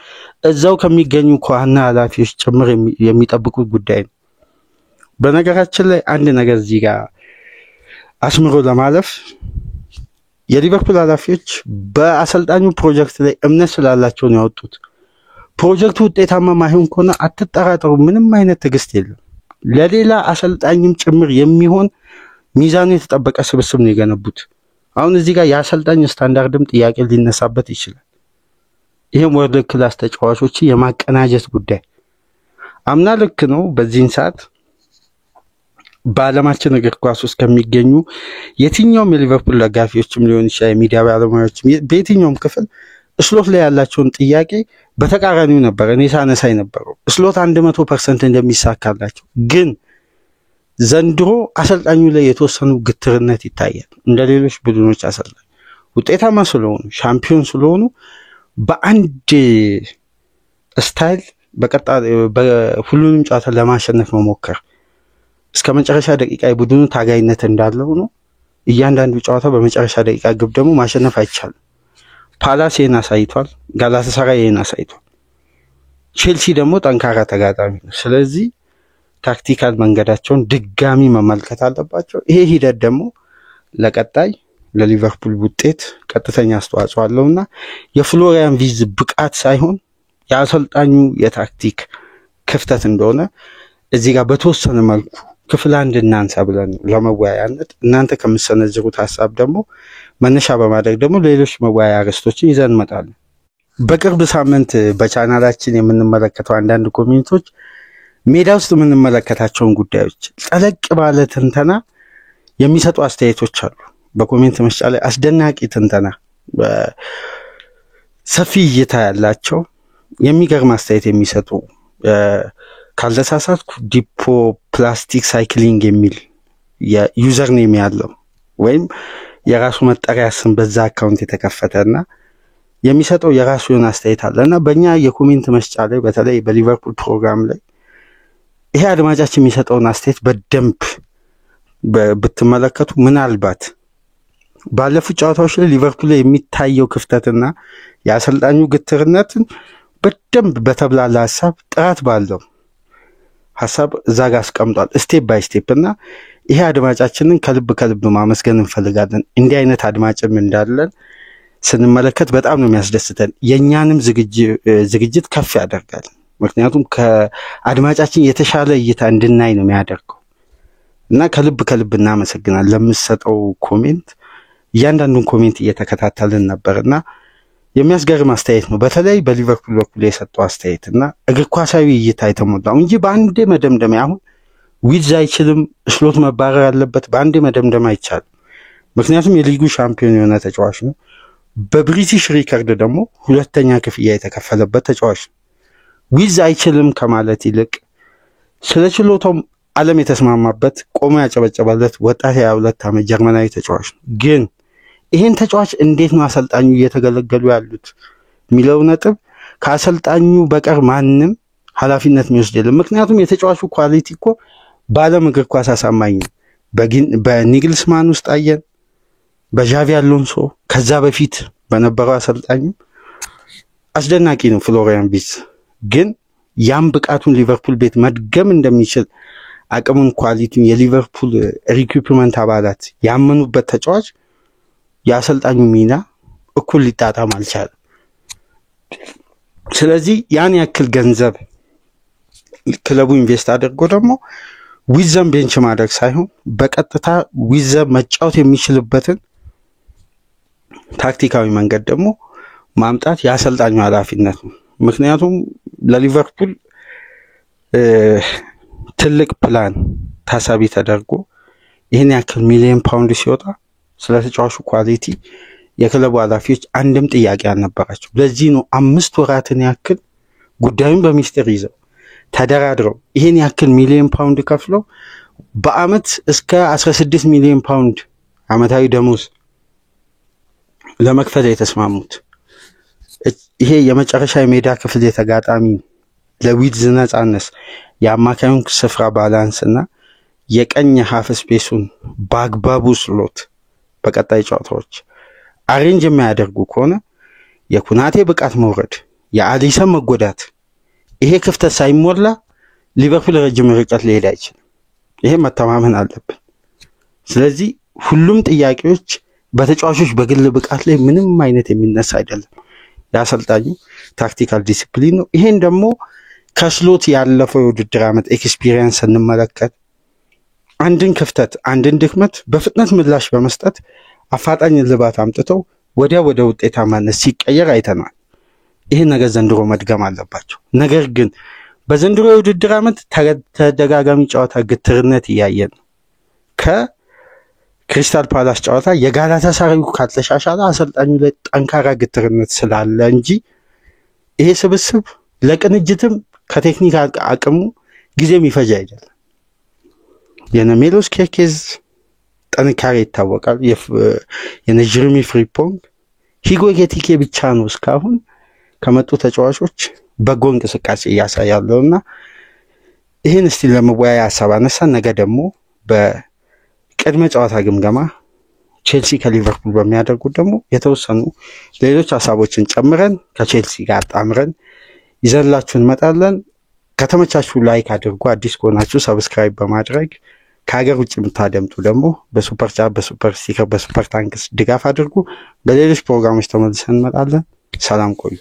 እዛው ከሚገኙ ከዋና ኃላፊዎች ጭምር የሚጠብቁት ጉዳይ ነው። በነገራችን ላይ አንድ ነገር እዚህ ጋር አስምሮ ለማለፍ የሊቨርፑል ኃላፊዎች በአሰልጣኙ ፕሮጀክት ላይ እምነት ስላላቸው ነው ያወጡት። ፕሮጀክቱ ውጤታማ ማይሆን ከሆነ አትጠራጠሩ፣ ምንም አይነት ትዕግስት የለም። ለሌላ አሰልጣኝም ጭምር የሚሆን ሚዛኑ የተጠበቀ ስብስብ ነው የገነቡት። አሁን እዚህ ጋር የአሰልጣኝ ስታንዳርድም ጥያቄ ሊነሳበት ይችላል። ይሄም ወርልድ ክላስ ተጫዋቾች የማቀናጀት ጉዳይ አምና ልክ ነው። በዚህን ሰዓት በዓለማችን እግር ኳስ ውስጥ ከሚገኙ የትኛውም የሊቨርፑል ደጋፊዎችም ሊሆን ይችላል የሚዲያ ባለሙያዎችም በየትኛውም ክፍል ስሎት ላይ ያላቸውን ጥያቄ በተቃራኒው ነበር እኔ ሳነሳይ ነበረው። ስሎት 100% እንደሚሳካላቸው ግን ዘንድሮ አሰልጣኙ ላይ የተወሰኑ ግትርነት ይታያል። እንደ ሌሎች ቡድኖች አሰልጣኝ ውጤታማ ስለሆኑ ሻምፒዮን ስለሆኑ በአንድ ስታይል በሁሉንም ጨዋታ ለማሸነፍ መሞከር እስከ መጨረሻ ደቂቃ የቡድኑ ታጋይነት እንዳለው ነው። እያንዳንዱ ጨዋታ በመጨረሻ ደቂቃ ግብ ደግሞ ማሸነፍ አይቻልም። ፓላስ ይሄን አሳይቷል፣ ጋላታሳራይ ይሄን አሳይቷል። ቼልሲ ደግሞ ጠንካራ ተጋጣሚ ነው። ስለዚህ ታክቲካል መንገዳቸውን ድጋሚ መመልከት አለባቸው። ይሄ ሂደት ደግሞ ለቀጣይ ለሊቨርፑል ውጤት ቀጥተኛ አስተዋጽኦ አለውና የፍሎሪያን ቪዝ ብቃት ሳይሆን የአሰልጣኙ የታክቲክ ክፍተት እንደሆነ እዚህ ጋር በተወሰነ መልኩ ክፍል አንድ እናንሳ ብለን ለመወያያነት እናንተ ከምትሰነዝሩት ሐሳብ ደግሞ መነሻ በማድረግ ደግሞ ሌሎች መወያያ ርዕሶችን ይዘን እንመጣለን። በቅርብ ሳምንት በቻናላችን የምንመለከተው አንዳንድ ኮሜንቶች ሜዳ ውስጥ የምንመለከታቸውን ጉዳዮች ጠለቅ ባለ ትንተና የሚሰጡ አስተያየቶች አሉ። በኮሜንት መስጫ ላይ አስደናቂ ትንተና ሰፊ እይታ ያላቸው የሚገርም አስተያየት የሚሰጡ ካልተሳሳትኩ ዲፖ ፕላስቲክ ሳይክሊንግ የሚል የዩዘር ኔም ያለው ወይም የራሱ መጠሪያ ስም በዛ አካውንት የተከፈተና የሚሰጠው የራሱ የሆነ አስተያየት አለና በእኛ የኮሜንት መስጫ ላይ በተለይ በሊቨርፑል ፕሮግራም ላይ ይሄ አድማጫችን የሚሰጠውን አስተያየት በደንብ ብትመለከቱ ምናልባት ባለፉት ጨዋታዎች ላይ ሊቨርፑል ላይ የሚታየው ክፍተትና የአሰልጣኙ ግትርነትን በደንብ በተብላላ ሐሳብ ጥራት ባለው ሐሳብ እዛ ጋር አስቀምጧል ስቴፕ ባይ ስቴፕ እና ይሄ አድማጫችንን ከልብ ማመስገን እንፈልጋለን። እንዲህ አይነት አድማጭም እንዳለን ስንመለከት በጣም ነው የሚያስደስተን። የኛንም ዝግጅት ከፍ ያደርጋል። ምክንያቱም ከአድማጫችን የተሻለ እይታ እንድናይ ነው የሚያደርገው እና ከልብ እናመሰግናለን ለምትሰጠው ኮሜንት። እያንዳንዱን ኮሜንት እየተከታተልን ነበርና የሚያስገርም አስተያየት ነው። በተለይ በሊቨርፑል በኩል የሰጠው አስተያየትና እግር ኳሳዊ እይታ የተሞላው እንጂ በአንዴ መደምደሚያ አሁን ዊድዝ አይችልም ስሎት መባረር አለበት በአንዴ መደምደም አይቻልም። ምክንያቱም የሊጉ ሻምፒዮን የሆነ ተጫዋች ነው። በብሪቲሽ ሪከርድ ደግሞ ሁለተኛ ክፍያ የተከፈለበት ተጫዋች ነው። ዊድዝ አይችልም ከማለት ይልቅ ስለ ችሎታው ዓለም የተስማማበት ቆሞ ያጨበጨበለት ወጣት የ22 ዓመት ጀርመናዊ ተጫዋች ነው። ግን ይሄን ተጫዋች እንዴት ነው አሰልጣኙ እየተገለገሉ ያሉት የሚለው ነጥብ ከአሰልጣኙ በቀር ማንም ኃላፊነት የሚወስድ የለም። ምክንያቱም የተጫዋቹ ኳሊቲ እኮ በዓለም እግር ኳስ አሳማኝ ነው። በኒግልስማን ውስጥ አየን፣ በዣቪ አሎንሶ፣ ከዛ በፊት በነበረው አሰልጣኙ አስደናቂ ነው ፍሎሪያን ቪርትዝ። ግን ያም ብቃቱን ሊቨርፑል ቤት መድገም እንደሚችል አቅሙን ኳሊቲውን የሊቨርፑል ሪኩፕመንት አባላት ያመኑበት ተጫዋች የአሰልጣኙ ሚና እኩል ሊጣጣም አልቻለም። ስለዚህ ያን ያክል ገንዘብ ክለቡ ኢንቨስት አድርጎ ደግሞ ዊዘን ቤንች ማድረግ ሳይሆን በቀጥታ ዊዘን መጫወት የሚችልበትን ታክቲካዊ መንገድ ደግሞ ማምጣት የአሰልጣኙ ኃላፊነት ነው። ምክንያቱም ለሊቨርፑል ትልቅ ፕላን ታሳቢ ተደርጎ ይህን ያክል ሚሊዮን ፓውንድ ሲወጣ ስለ ተጫዋቹ ኳሊቲ የክለቡ ኃላፊዎች አንድም ጥያቄ አልነበራቸው። ለዚህ ነው 5 ወራትን ያክል ጉዳዩን በሚስጥር ይዘው ተደራድረው ይህን ያክል ሚሊዮን ፓውንድ ከፍለው በአመት እስከ 16 ሚሊዮን ፓውንድ አመታዊ ደሞዝ ለመክፈል የተስማሙት። ይሄ የመጨረሻ የሜዳ ክፍል የተጋጣሚ ለዊድዝ ነፃነት የአማካዩን ስፍራ ባላንስና የቀኝ ሃፍ ስፔሱን በአግባቡ ስሎት በቀጣይ ጨዋታዎች አሬንጅ የሚያደርጉ ከሆነ የኩናቴ ብቃት መውረድ፣ የአሊሰን መጎዳት፣ ይሄ ክፍተት ሳይሞላ ሊቨርፑል ረጅም ርቀት ሊሄድ አይችልም። ይሄ መተማመን አለብን። ስለዚህ ሁሉም ጥያቄዎች በተጫዋቾች በግል ብቃት ላይ ምንም አይነት የሚነሳ አይደለም። ያሰልጣኙ ታክቲካል ዲሲፕሊን ነው። ይሄን ደግሞ ከስሎት ያለፈው የውድድር ዓመት ኤክስፒሪየንስ እንመለከት አንድን ክፍተት አንድን ድክመት በፍጥነት ምላሽ በመስጠት አፋጣኝ ልባት አምጥተው ወዲያ ወደ ውጤታማነት ሲቀየር አይተናል። ይሄን ነገር ዘንድሮ መድገም አለባቸው። ነገር ግን በዘንድሮ የውድድር ዓመት ተደጋጋሚ ጨዋታ ግትርነት እያየን ከክሪስታል ፓላስ ጨዋታ የጋላታሳራዩ ካልተሻሻለ አሰልጣኙ ላይ ጠንካራ ግትርነት ስላለ እንጂ ይሄ ስብስብ ለቅንጅትም ከቴክኒክ አቅሙ ጊዜ የሚፈጅ አይደለም። የነሜሎስ ኬርኬዝ ጥንካሬ ይታወቃል። የነጀርሚ ፍሪፖንግ ሂጎ ጌቲኬ ብቻ ነው እስካሁን ከመጡ ተጫዋቾች በጎ እንቅስቃሴ እያሳያለውና ይህን እስቲ ለመወያያ ሐሳብ አነሳን። ነገ ደግሞ በቅድመ ጨዋታ ግምገማ ቼልሲ ከሊቨርፑል በሚያደርጉት ደግሞ የተወሰኑ ሌሎች ሐሳቦችን ጨምረን ከቼልሲ ጋር አጣምረን ይዘላችሁ እንመጣለን። ከተመቻችሁ ላይክ አድርጉ፣ አዲስ ከሆናችሁ ሰብስክራይብ በማድረግ ከሀገር ውጭ የምታደምጡ ደግሞ በሱፐር ቻት፣ በሱፐር ስቲከር፣ በሱፐር ታንክስ ድጋፍ አድርጉ። በሌሎች ፕሮግራሞች ተመልሰን እንመጣለን። ሰላም ቆዩ።